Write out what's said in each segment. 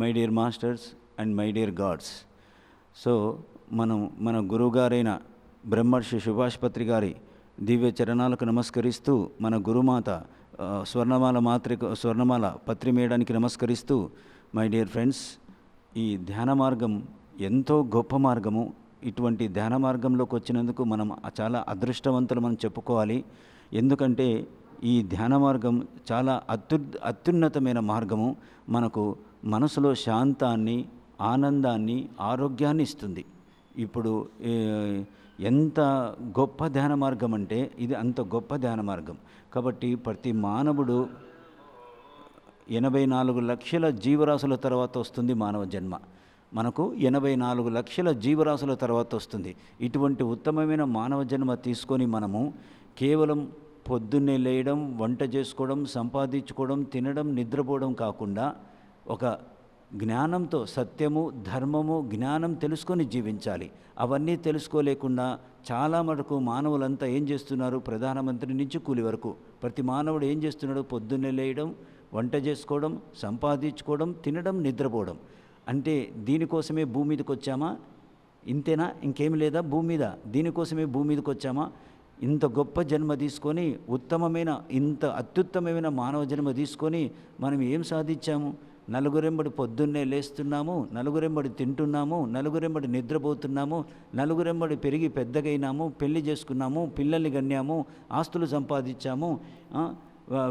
My dear masters and my dear God's. So మన గురువుగారైన బ్రహ్మర్షి సుభాష్ పత్రి గారి దివ్య చరణాలకు నమస్కరిస్తూ, మన గురుమాత స్వర్ణమాల పత్రి మేడానికి నమస్కరిస్తూ, మై డియర్ ఫ్రెండ్స్, ఈ ధ్యాన మార్గం ఎంతో గొప్ప మార్గము. ఇటువంటి ధ్యాన మార్గంలోకి వచ్చినందుకు మనం చాలా అదృష్టవంతులు మనం చెప్పుకోవాలి. ఎందుకంటే ఈ ధ్యాన మార్గం చాలా అత్యున్నతమైన మార్గము. మనకు మనసులో శాంతాన్ని, ఆనందాన్ని, ఆరోగ్యాన్ని ఇస్తుంది. ఇప్పుడు ఎంత గొప్ప ధ్యాన మార్గం అంటే ఇది అంత గొప్ప ధ్యాన మార్గం. కాబట్టి ప్రతి మానవుడు 84 లక్షల జీవరాశుల తర్వాత వస్తుంది మానవ జన్మ. మనకు 84 లక్షల జీవరాశుల తర్వాత వస్తుంది. ఇటువంటి ఉత్తమమైన మానవ జన్మ తీసుకొని మనము కేవలం పొద్దున్నే లేయడం, వంట చేసుకోవడం, సంపాదించుకోవడం, తినడం, నిద్రపోవడం కాకుండా ఒక జ్ఞానంతో, సత్యము, ధర్మము, జ్ఞానం తెలుసుకొని జీవించాలి. అవన్నీ తెలుసుకోలేకుండా చాలా మటుకు మానవులంతా ఏం చేస్తున్నారు? ప్రధానమంత్రి నుంచి కూలి వరకు ప్రతి మానవుడు ఏం చేస్తున్నాడు? పొద్దున్నే లేయడం, వంట చేసుకోవడం, సంపాదించుకోవడం, తినడం, నిద్రపోవడం. అంటే దీనికోసమే భూమి మీదకి వచ్చామా? ఇంతేనా? ఇంకేమి లేదా భూమి మీద? దీనికోసమే భూమి మీదకి వచ్చామా? ఇంత గొప్ప జన్మ తీసుకొని, ఇంత అత్యుత్తమమైన మానవ జన్మ తీసుకొని మనం ఏం సాధించాము? నలుగురెంబడి పొద్దున్నే లేస్తున్నాము, నలుగురెంబడి తింటున్నాము, నలుగురెంబడి నిద్రపోతున్నాము, నలుగురెంబడి పెరిగి పెద్దగైనాము, పెళ్లి చేసుకున్నాము, పిల్లల్ని గన్నాము, ఆస్తులు సంపాదించాము,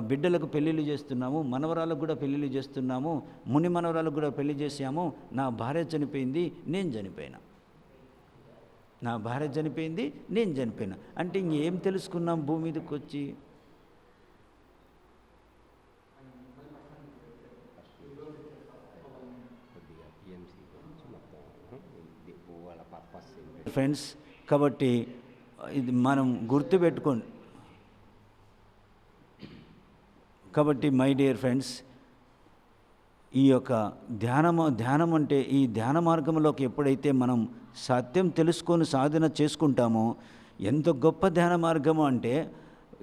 బిడ్డలకు పెళ్ళిళ్ళు చేస్తున్నాము, మనవరాలకు కూడా పెళ్ళిళ్ళు చేస్తున్నాము, ముని మనవరాలకు కూడా పెళ్లి చేసాము. నా భార్య చనిపోయింది, నేను చనిపోయినా. నా భార్య చనిపోయింది, నేను చనిపోయినా. అంటే ఇంకేం తెలుసుకున్నాం భూమి మీదకి వచ్చి? ఫ్రెండ్స్, కాబట్టి ఇది మనం గుర్తుపెట్టుకోండి. కాబట్టి మై డియర్ ఫ్రెండ్స్, ఈ యొక్క ధ్యానం అంటే ఈ ధ్యాన మార్గంలోకి ఎప్పుడైతే మనం సత్యం తెలుసుకొని సాధన చేసుకుంటామో, ఎంత గొప్ప ధ్యాన మార్గము అంటే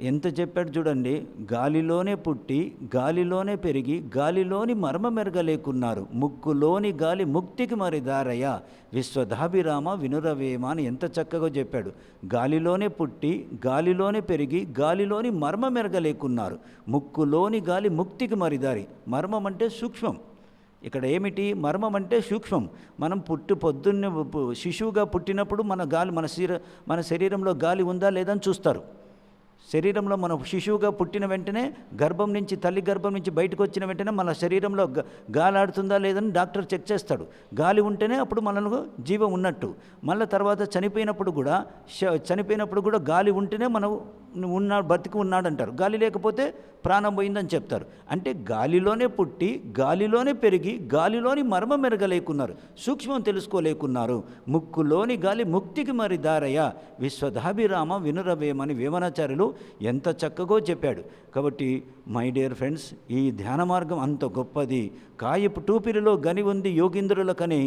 ఎంత చెప్పాడు చూడండి. గాలిలోనే పుట్టి, గాలిలోనే పెరిగి, గాలిలోని మర్మమెరగలేకున్నారు, ముక్కులోని గాలి ముక్తికి మరి దారయ్య, విశ్వధాభిరామ వినురవేమ అని ఎంత చక్కగా చెప్పాడు. గాలిలోనే పుట్టి, గాలిలోనే పెరిగి, గాలిలోని మర్మమెరగలేకున్నారు, ముక్కులోని గాలి ముక్తికి మరి దారి. మర్మం అంటే సూక్ష్మం. ఇక్కడ ఏమిటి? మర్మం అంటే సూక్ష్మం. మనం పొద్దున్నే శిశువుగా పుట్టినప్పుడు మన శరీరంలో గాలి ఉందా లేదా అని చూస్తారు. శరీరంలో మనం శిశువుగా పుట్టిన వెంటనే తల్లి గర్భం నుంచి బయటకు వచ్చిన వెంటనే మన శరీరంలో గాలి ఆడుతుందా లేదని డాక్టర్ చెక్ చేస్తాడు. గాలి ఉంటేనే అప్పుడు మనకు జీవం ఉన్నట్టు. మళ్ళీ తర్వాత చనిపోయినప్పుడు కూడా గాలి ఉంటేనే మనం బతికి ఉన్నాడంటారు. గాలి లేకపోతే ప్రాణం పోయిందని చెప్తారు. అంటే గాలిలోనే పుట్టి, గాలిలోనే పెరిగి, గాలిలోని మర్మం మెరగలేకున్నారు, సూక్ష్మం తెలుసుకోలేకున్నారు, ముక్కులోని గాలి ముక్తికి మరి దారయ్య, విశ్వధాభిరామ వినురవేమని వేమనాచార్యులు ఎంత చక్కగా చెప్పాడు. కాబట్టి మై డియర్ ఫ్రెండ్స్, ఈ ధ్యాన మార్గం అంత గొప్పది. కాయపు టూపిరిలో గని ఉంది యోగింద్రులకని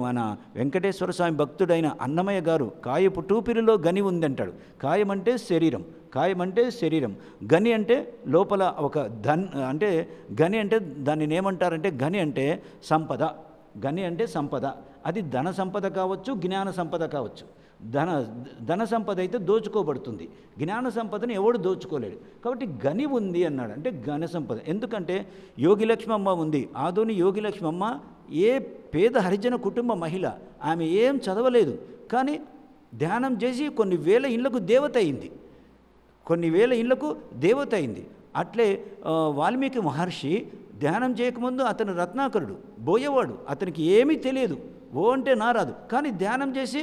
మన వెంకటేశ్వర స్వామి భక్తుడైన అన్నమయ్య గారు కాయపు టూపిరిలో గని ఉంది అంటాడు. కాయం అంటే శరీరం, గని అంటే లోపల ఒక అంటే గని అంటే దానిని ఏమంటారంటే, గని అంటే సంపద. అది ధన సంపద కావచ్చు, జ్ఞాన సంపద కావచ్చు. ధన సంపద అయితే దోచుకోబడుతుంది, జ్ఞాన సంపదని ఎవడు దోచుకోలేడు. కాబట్టి గని ఉంది అన్నాడు, అంటే ఘన సంపద. ఎందుకంటే యోగిలక్ష్మమ్మ ఉంది. ఆదోని యోగిలక్ష్మమ్మ ఏ పేద హరిజన కుటుంబ మహిళ. ఆమె ఏం చదవలేదు, కానీ ధ్యానం చేసి కొన్ని వేల ఇళ్లకు దేవత అయింది. అట్లే వాల్మీకి మహర్షి ధ్యానం చేయకముందు అతను రత్నాకరుడు, బోయేవాడు, అతనికి ఏమీ తెలియదు. అంటే నారాదు, కానీ ధ్యానం చేసి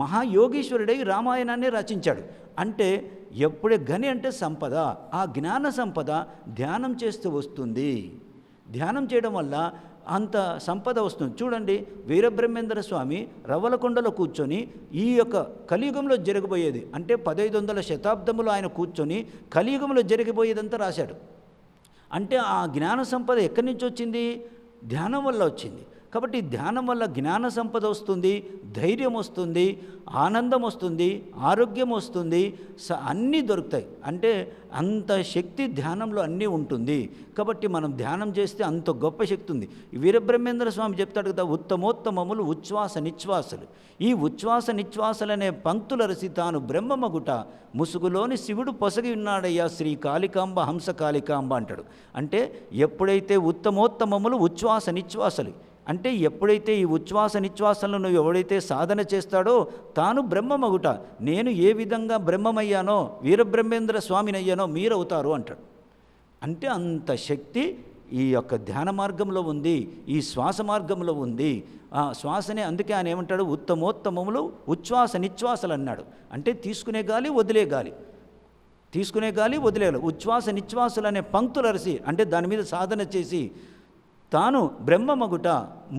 మహాయోగీశ్వరుడై రామాయణాన్ని రచించాడు. అంటే ఎప్పుడే గని అంటే సంపద, ఆ జ్ఞాన సంపద ధ్యానం చేస్తూ వస్తుంది. ధ్యానం చేయడం వల్ల అంత సంపద వస్తుంది. చూడండి, వీరబ్రహ్మేంద్ర స్వామి రవ్వలకొండలో కూర్చొని ఈ యొక్క కలియుగంలో జరగబోయేది, అంటే 1500 శతాబ్దములో ఆయన కూర్చొని కలియుగంలో జరిగిపోయేదంతా రాశాడు. అంటే ఆ జ్ఞాన సంపద ఎక్కడి నుంచి వచ్చింది? ధ్యానం వల్ల వచ్చింది. కాబట్టి ధ్యానం వల్ల జ్ఞాన సంపద వస్తుంది, ధైర్యం వస్తుంది, ఆనందం వస్తుంది, ఆరోగ్యం వస్తుంది, అన్నీ దొరుకుతాయి. అంటే అంత శక్తి ధ్యానంలో అన్నీ ఉంటుంది. కాబట్టి మనం ధ్యానం చేస్తే అంత గొప్ప శక్తి ఉంది. వీరబ్రహ్మేంద్ర స్వామి చెప్తాడు కదా, ఉత్తమోత్తమములు ఉచ్ఛ్వాస నిశ్వాసలు. ఈ ఉచ్ఛ్వాస నిశ్వాసలనే పంక్తుల రసి తాను బ్రహ్మమగుట ముసుగులోని శివుడు పొసగి ఉన్నాడయ్యా శ్రీ కాళికాంబ హంస కాళికాంబ అంటాడు. అంటే ఎప్పుడైతే ఉత్తమోత్తమములు ఉచ్ఛ్వాస నిశ్వాసలు, అంటే ఎప్పుడైతే ఈ ఉచ్ఛ్వాస నిశ్వాసలను ఎవడైతే సాధన చేస్తాడో తాను బ్రహ్మమగుట, నేను ఏ విధంగా బ్రహ్మమయ్యానో వీరబ్రహ్మేంద్ర స్వామినయ్యానో మీరవుతారు అంటాడు. అంటే అంత శక్తి ఈ యొక్క ధ్యాన మార్గంలో ఉంది, ఈ శ్వాస మార్గంలో ఉంది. ఆ శ్వాసనే అందుకే ఆయన ఏమంటాడు, ఉత్తమోత్తమములు ఉచ్ఛ్వాస నిశ్వాసలు అన్నాడు. అంటే తీసుకునే గాలి వదిలే గాలి, తీసుకునే గాలి వదిలే గాలి, ఉచ్ఛ్వాస నిశ్వాసలు అనే పంక్తులు అరసి, అంటే దాని మీద సాధన చేసి తాను బ్రహ్మమగుట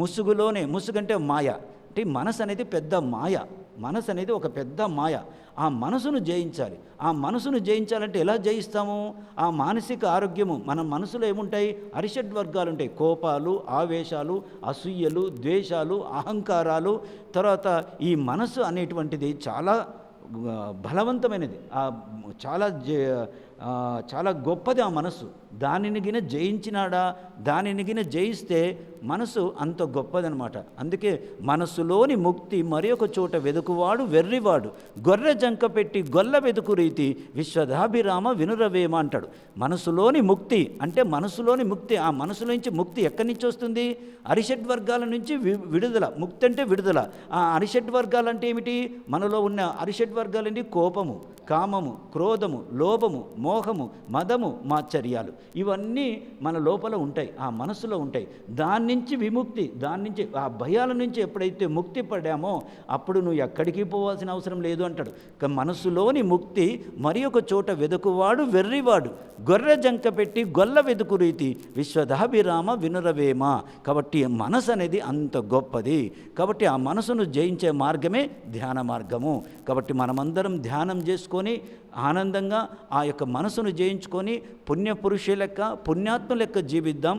ముసుగులోనే, ముసుగంటే మాయ, అంటే మనసు అనేది పెద్ద మాయ, మనసు అనేది ఒక పెద్ద మాయ. ఆ మనసును జయించాలి. ఆ మనసును జయించాలంటే ఎలా జయిస్తాము? ఆ మానసిక ఆరోగ్యము, మన మనసులో ఏముంటాయి? అరిషడ్ వర్గాలు ఉంటాయి. కోపాలు, ఆవేశాలు, అసూయలు, ద్వేషాలు, అహంకారాలు. తర్వాత ఈ మనసు అనేటువంటిది చాలా బలవంతమైనది, చాలా గొప్పది ఆ మనసు. దానిని గిన జయించినాడా, దానిని గిన జయిస్తే మనసు అంత గొప్పదనమాట. అందుకే మనసులోని ముక్తి మరి ఒక చోట వెదుకువాడు వెర్రివాడు, గొర్రె జంక పెట్టి గొల్ల వెదుకు రీతి విశ్వదాభిరామ వినురవేమ అంటాడు. మనసులోని ముక్తి అంటే మనసులోని ముక్తి. ఆ మనసులోంచి ముక్తి ఎక్కడి నుంచి వస్తుంది? అరిషడ్ వర్గాల నుంచి విడుదల. ముక్తి అంటే విడుదల. ఆ అరిషడ్ వర్గాలు అంటే ఏమిటి? మనలో ఉన్న అరిషడ్ వర్గాలండి కోపము, కామము, క్రోధము, లోభము, మోహము, మదము, మాత్సర్యాలు. ఇవన్నీ మన లోపల ఉంటాయి, ఆ మనసులో ఉంటాయి. దాని నుంచి విముక్తి, దాని నుంచి ఆ భయాల నుంచి ఎప్పుడైతే ముక్తి పడ్డామో అప్పుడు నువ్వు ఎక్కడికి పోవాల్సిన అవసరం లేదు అంటాడు. మనసులోని ముక్తి మరి ఒక చోట వెదుకువాడు వెర్రివాడు, గొర్రె జంక పెట్టి గొల్ల వెదుకు రీతి విశ్వదాభిరామ వినురవేమ. కాబట్టి మనసు అనేది అంత గొప్పది. కాబట్టి ఆ మనసును జయించే మార్గమే ధ్యాన మార్గము. కాబట్టి మనమందరం ధ్యానం చేసుకొని ఆనందంగా ఆ యొక్క మనసును జయించుకొని పుణ్యపురుషుల లెక్క, పుణ్యాత్మ లెక్క జీవిద్దాం,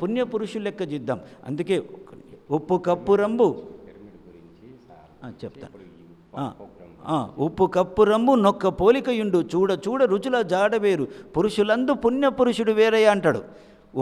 పుణ్యపురుషుల లెక్క జీద్దాం. అందుకే ఉప్పు కప్పు రంబు చెప్తాను. ఉప్పు కప్పు రంబు నొక్క పోలికయుండు చూడ చూడ రుచుల జాడవేరు పురుషులందు పుణ్యపురుషుడు వేరయ్య అంటాడు.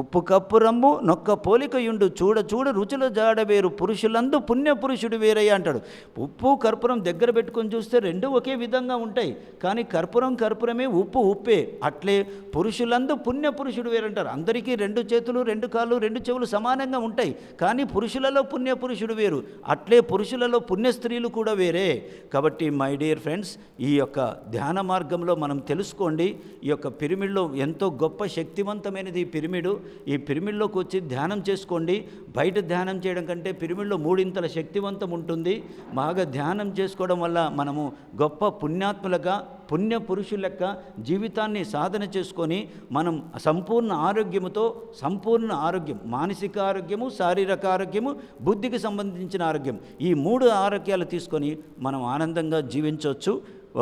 ఉప్పు కప్పు రంబు నొక్క పోలికయుండు చూడ చూడ రుచుల జాడవేరు పురుషులందు పుణ్యపురుషుడు వేరయ్య అంటాడు. ఉప్పు కర్పూరం దగ్గర పెట్టుకొని చూస్తే రెండు ఒకే విధంగా ఉంటాయి, కానీ కర్పూరమే, ఉప్పు ఉప్పే. అట్లే పురుషులందు పుణ్యపురుషుడు వేరంటారు. అందరికీ రెండు చేతులు, రెండు కాళ్ళు, రెండు చెవులు సమానంగా ఉంటాయి, కానీ పురుషులలో పుణ్యపురుషుడు వేరు. అట్లే పురుషులలో పుణ్య స్త్రీలు కూడా వేరే. కాబట్టి మై డియర్ ఫ్రెండ్స్, ఈ యొక్క ధ్యాన మార్గంలో మనం తెలుసుకోండి. ఈ యొక్క పిరమిడ్లో ఎంతో గొప్ప శక్తివంతమైనది ఈ పిరమిడ్. ఈ పిరమిడ్లోకి వచ్చి ధ్యానం చేసుకోండి. బయట ధ్యానం చేయడం కంటే పిరమిడ్లో 3 ఇంతల శక్తివంతం ఉంటుంది. బాగా ధ్యానం చేసుకోవడం వల్ల మనము గొప్ప పుణ్యాత్ములుగా, పుణ్య పురుషుల లెక్క జీవితాన్ని సాధన చేసుకొని మనం సంపూర్ణ ఆరోగ్యముతో, సంపూర్ణ ఆరోగ్యం, మానసిక ఆరోగ్యము, శారీరక ఆరోగ్యము, బుద్ధికి సంబంధించిన ఆరోగ్యం, ఈ 3 ఆరోగ్యాలు తీసుకొని మనం ఆనందంగా జీవించవచ్చు.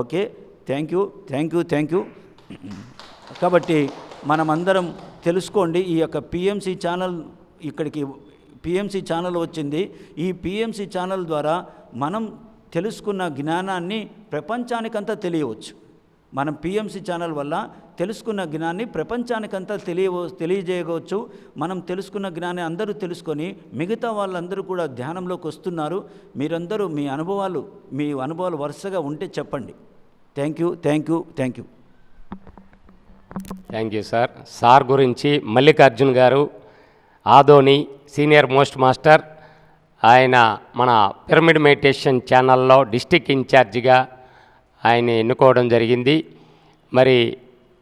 Okay, thank you. కాబట్టి మనమందరం తెలుసుకోండి. ఈ యొక్క పిఎంసి ఛానల్, ఇక్కడికి పిఎంసి ఛానల్ వచ్చింది. ఈ పిఎంసి ఛానల్ ద్వారా మనం తెలుసుకున్న జ్ఞానాన్ని ప్రపంచానికంతా తెలియవచ్చు. మనం పిఎంసి ఛానల్ వల్ల తెలుసుకున్న జ్ఞానాన్ని ప్రపంచానికంతా తెలియజేయవచ్చు. మనం తెలుసుకున్న జ్ఞానాన్ని అందరూ తెలుసుకొని మిగతా వాళ్ళందరూ కూడా ధ్యానంలోకి వస్తున్నారు. మీరందరూ మీ అనుభవాలు వరుసగా ఉంటే చెప్పండి. Thank you. Thank you sir గురించి మల్లికార్జున్ గారు, ఆదోని సీనియర్ మోస్ట్ మాస్టర్, ఆయన మన పిరమిడ్ మెడిటేషన్ ఛానల్లో డిస్టిక్ ఇన్ఛార్జిగా ఆయన ఎన్నుకోవడం జరిగింది. మరి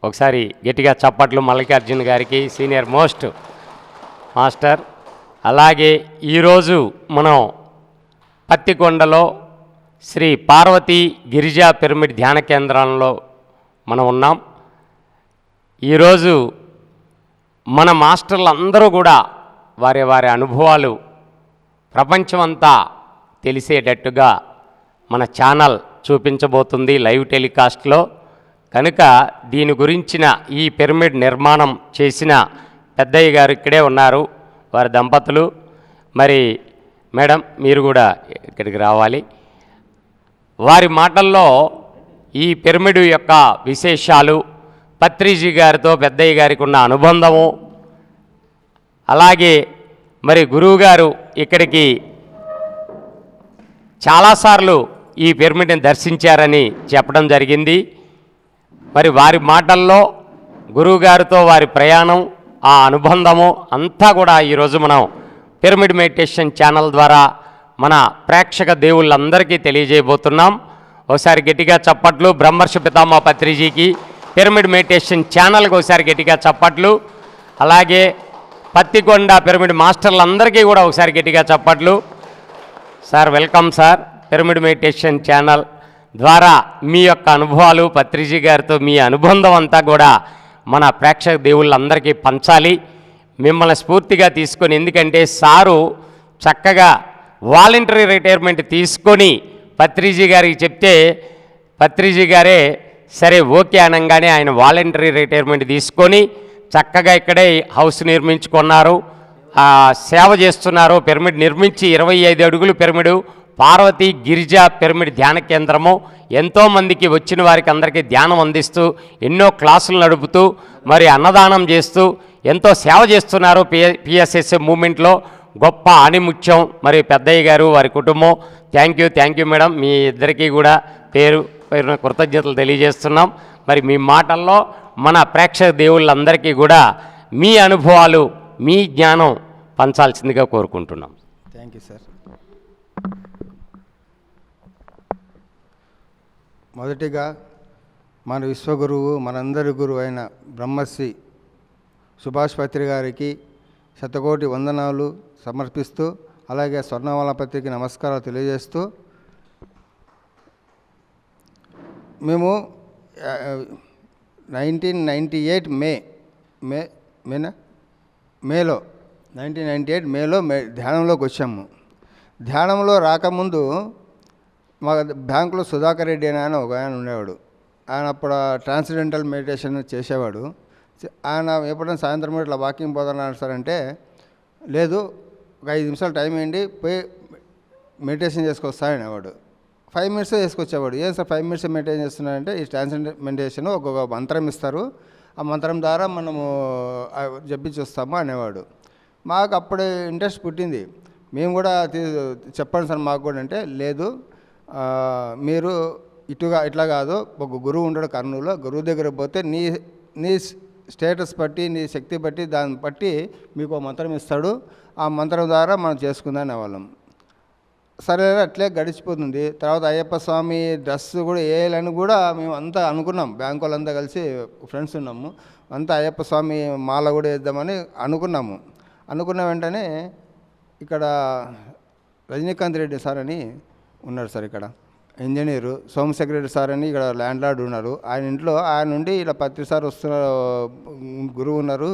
ఒకసారి గట్టిగా చప్పట్లు మల్లికార్జున్ గారికి, సీనియర్ మోస్ట్ మాస్టర్. అలాగే ఈరోజు మనం పత్తికొండలో శ్రీ పార్వతీ గిరిజా పిరమిడ్ ధ్యాన కేంద్రంలో మనం ఉన్నాం. ఈరోజు మన మాస్టర్లు అందరూ కూడా వారి అనుభవాలు ప్రపంచమంతా తెలిసేటట్టుగా మన ఛానల్ చూపించబోతుంది లైవ్ టెలికాస్ట్లో. కనుక దీని గురించిన ఈ పిరమిడ్ నిర్మాణం చేసిన పెద్దయ్య గారు ఇక్కడే ఉన్నారు, వారి దంపతులు. మరి మేడం మీరు కూడా ఇక్కడికి రావాలి. వారి మాటల్లో ఈ పిరమిడ్ యొక్క విశేషాలు, పత్రిజీ గారితో పెద్దయ్య గారికి ఉన్న అనుబంధము, అలాగే మరి గురువుగారు ఇక్కడికి చాలాసార్లు ఈ పిరమిడ్ని దర్శించారని చెప్పడం జరిగింది. మరి వారి మాటల్లో గురువుగారితో వారి ప్రయాణం, ఆ అనుబంధము అంతా కూడా ఈరోజు మనం పిరమిడ్ మెడిటేషన్ ఛానల్ ద్వారా మన ప్రేక్షక దేవుళ్ళందరికీ తెలియజేయబోతున్నాం. ఒకసారి గట్టిగా చప్పట్లు బ్రహ్మర్షి పితామహ పత్రిజీకి, పిరమిడ్ మెడిటేషన్ ఛానల్కి ఒకసారి గట్టిగా చప్పట్లు. అలాగే పత్తికొండ పిరమిడ్ మాస్టర్లందరికీ కూడా ఒకసారి గట్టిగా చప్పట్లు. Sir welcome sir. Pyramid meditation channel ద్వారా మీ యొక్క అనుభవాలు, పత్రిజీ గారితో మీ అనుబంధం అంతా కూడా మన ప్రేక్షక దేవుళ్ళందరికీ పంచాలి, మిమ్మల్ని స్ఫూర్తిగా తీసుకొని. ఎందుకంటే సారు చక్కగా వాలంటరీ రిటైర్మెంట్ తీసుకొని పత్రిజీ గారికి చెప్తే పత్రిజీ గారే సరే ఓకే అనగానే ఆయన వాలంటరీ రిటైర్మెంట్ తీసుకొని చక్కగా ఇక్కడే హౌస్ నిర్మించుకున్నారు, సేవ చేస్తున్నారు. పిరమిడ్ నిర్మించి 25 అడుగులు పిరమిడు, పార్వతీ గిరిజ పిరమిడ్ ధ్యాన కేంద్రము, ఎంతోమందికి వచ్చిన వారికి అందరికీ ధ్యానం అందిస్తూ, ఎన్నో క్లాసులు నడుపుతూ, మరి అన్నదానం చేస్తూ ఎంతో సేవ చేస్తున్నారు. పిఎస్ఎస్ మూమెంట్లో గొప్ప ఆణిముత్యం మరి పెద్దయ్య గారు, వారి కుటుంబం. Thank you madam. మీ ఇద్దరికీ కూడా పేరున కృతజ్ఞతలు తెలియజేస్తున్నాం. మరి మీ మాటల్లో మన ప్రేక్షక దేవుళ్ళందరికీ కూడా మీ అనుభవాలు, మీ జ్ఞానం పంచాల్సిందిగా కోరుకుంటున్నాం. Thank you sir. మొదటిగా మన విశ్వగురువు, మనందరి గురువు అయిన బ్రహ్మశ్రీ సుభాష్ పత్రి గారికి శతకోటి వందనాలు సమర్పిస్తూ, అలాగే స్వర్ణమాల పత్రికి నమస్కారాలు తెలియజేస్తూ, మేము 1998 మేలో 1998 మేలో ధ్యానంలోకి వచ్చాము. ధ్యానంలో రాకముందు మా బ్యాంకులో సుధాకర్ రెడ్డి అని ఆయన ఒక ఆయన ఉండేవాడు. ఆయన అప్పుడు ట్రాన్స్జెండెంటల్ మెడిటేషన్ చేసేవాడు. ఆయన ఎప్పుడైనా సాయంత్రం ఇట్లా వాకింగ్ పోతాను సార్ అంటే, లేదు ఒక 5 నిమిషాలు టైం వేయండి, పోయి మెడిటేషన్ చేసుకొస్తా అనేవాడు. 5 మినిట్స్ చేసుకొచ్చేవాడు. ఏం సార్ 5 మినిట్స్ మెడిటేషన్ చేస్తున్నారంటే, ఈ ట్రాన్స్జెండెంటల్ మెడిటేషన్ ఒక్కొక్క మంత్రం ఇస్తారు, ఆ మంత్రం ద్వారా మనము జపించి వస్తాము అనేవాడు. మాకు అప్పుడే ఇంట్రెస్ట్ పుట్టింది. మేము కూడా చెప్పండి సార్ మాకు కూడా అంటే, లేదు మీరు ఇట్లా కాదు, ఒక గురువు ఉండడు కర్నూలులో, గురువు దగ్గర పోతే నీ స్టేటస్ బట్టి, నీ శక్తి బట్టి, దాన్ని బట్టి మీకు ఒక మంత్రం ఇస్తాడు, ఆ మంత్రం ద్వారా మనం చేసుకుందాం అనేవాళ్ళం. సరే అట్లే గడిచిపోతుంది. తర్వాత అయ్యప్ప స్వామి డ్రెస్ కూడా వేయాలని కూడా మేము అంతా అనుకున్నాం. బ్యాంకు వాళ్ళంతా కలిసి ఫ్రెండ్స్ ఉన్నాము, అంతా అయ్యప్ప స్వామి మాల కూడా వేద్దామని అనుకున్నాము. అనుకున్న వెంటనే ఇక్కడ రజనీకాంత్ రెడ్డి సార్ అని ఉన్నారు సార్, ఇక్కడ ఇంజనీరు, సోమశేఖర్ రెడ్డి సార్ అని ఇక్కడ ల్యాండ్ లార్డ్ ఉన్నారు. ఆయన ఇంట్లో ఆయన నుండి ఇలా పత్రి సార్ వస్తున్నారు, గురువు ఉన్నారు,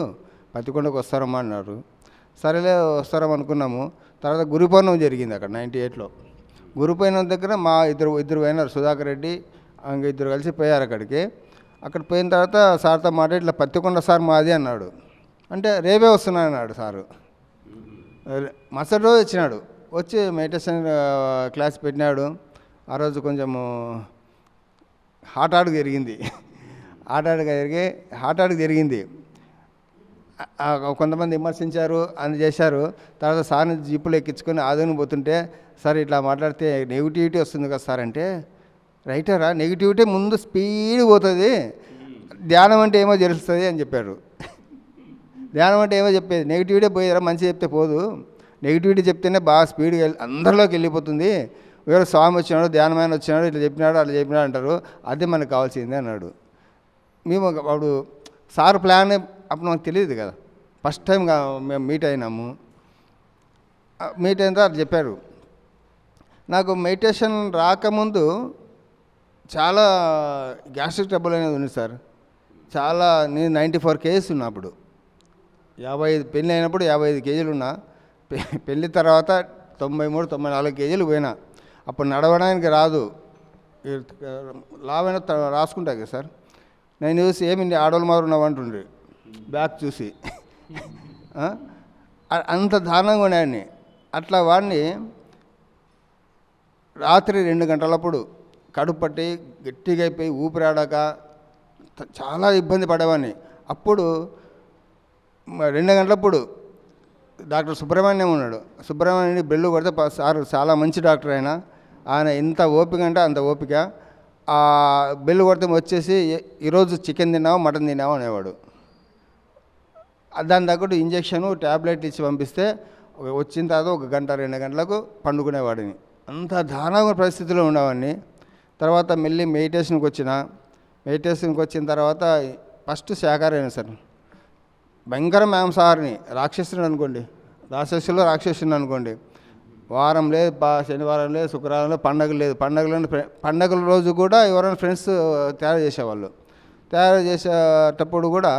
పత్తికొండకు వస్తారమ్మా అన్నారు. సరేలే వస్తారని అనుకున్నాము. తర్వాత గురు పౌర్ణమి జరిగింది అక్కడ 98లో. గురు పౌర్ణమి దగ్గర మా ఇద్దరు పోయినారు, సుధాకర్ రెడ్డి ఇంక ఇద్దరు కలిసి పోయారు అక్కడికి. అక్కడ పోయిన తర్వాత సార్తో మాట్లాడి ఇట్లా పత్తికొండ సార్ మాది అన్నాడు. అంటే రేపే వస్తున్నా అన్నాడు సారు. మరుసటి రోజు వచ్చినాడు, వచ్చి మెడిటేషన్ క్లాస్ పెట్టినాడు. ఆ రోజు కొంచెము హాట్ జరిగింది. హాట్ జరిగింది. కొంతమంది విమర్శించారు, అని చేశారు. తర్వాత సార్ని జీపులు ఎక్కించుకొని ఆదోని పోతుంటే, సార్ ఇట్లా మాట్లాడితే నెగిటివిటీ వస్తుంది కదా సార్ అంటే, రైటరా నెగిటివిటీ ముందు స్పీడ్ పోతుంది, ధ్యానం అంటే ఏమో తెలుస్తుంది అని చెప్పారు. ధ్యానం అంటే ఏమో చెప్పేది, నెగిటివిటీ పోయేరా, మంచి చెప్తే పోదు, నెగిటివిటీ చెప్తేనే బాగా స్పీడ్గా అందరిలోకి వెళ్ళిపోతుంది. వేరే స్వామి వచ్చినాడు, ధ్యానమైన వచ్చినాడు, ఇట్లా చెప్పినాడు, అట్లా చెప్పినాడు అంటారు, అదే మనకు కావాల్సిందే అన్నాడు. మేము అప్పుడు సార్ ప్లాన్ అప్పుడు నాకు తెలియదు కదా, ఫస్ట్ టైం మేము మీట్ అయినాము. మీట్ అయిన తర్వాత చెప్పారు. నాకు మెడిటేషన్ రాకముందు చాలా గ్యాస్ట్రిక్ ట్రబుల్ అనేది ఉంది సార్. చాలా, నేను 94 kgs ఉన్నా అప్పుడు. 55 పెళ్ళి అయినప్పుడు 55 kgs ఉన్నా. పెళ్ళి తర్వాత 93-94 kgs పోయినా. అప్పుడు నడవడానికి రాదు, లావైనా రాసుకుంటా కదా సార్. నేను చూసి ఏమి ఆడవాళ్ళు మారు ఉన్నావు అంటుండ్రి, బ్యాక్ చూసి అంత దారుణంగా ఉన్నాయని. అట్లా వాడిని రాత్రి 2 గంటలప్పుడు కడుపు పట్టి గట్టిగా అయిపోయి ఊపిరాడాక చాలా ఇబ్బంది పడేవాడిని. అప్పుడు 2 గంటలప్పుడు డాక్టర్ సుబ్రహ్మణ్యం ఉన్నాడు. సుబ్రహ్మణ్యం బెల్లు కొడితే సార్ చాలా మంచి డాక్టర్ ఆయన ఎంత ఓపిక అంటే అంత ఓపిక. ఆ బెల్లు కొడితే వచ్చేసి ఈరోజు చికెన్ తిన్నావా మటన్ తిన్నావా అనేవాడు. దాని తగ్గట్టు ఇంజక్షను ట్యాబ్లెట్ ఇచ్చి పంపిస్తే వచ్చిన తర్వాత 1 గంట 2 గంటలకు పండుకునేవాడిని. అంత దారుణ పరిస్థితిలో ఉండేవాడిని. తర్వాత మళ్ళీ మెడిటేషన్కి వచ్చిన తర్వాత ఫస్ట్ శాకాహారి సార్, భయంకర మాంసాహారిని, రాక్షసుని అనుకోండి, రాక్షసుని అనుకోండి. వారం లేదు, శనివారం లేదు, శుక్రవారం లేదు, పండగల రోజు కూడా ఎవరైనా ఫ్రెండ్స్ తయారు చేసేవాళ్ళు. తయారు చేసేటప్పుడు కూడా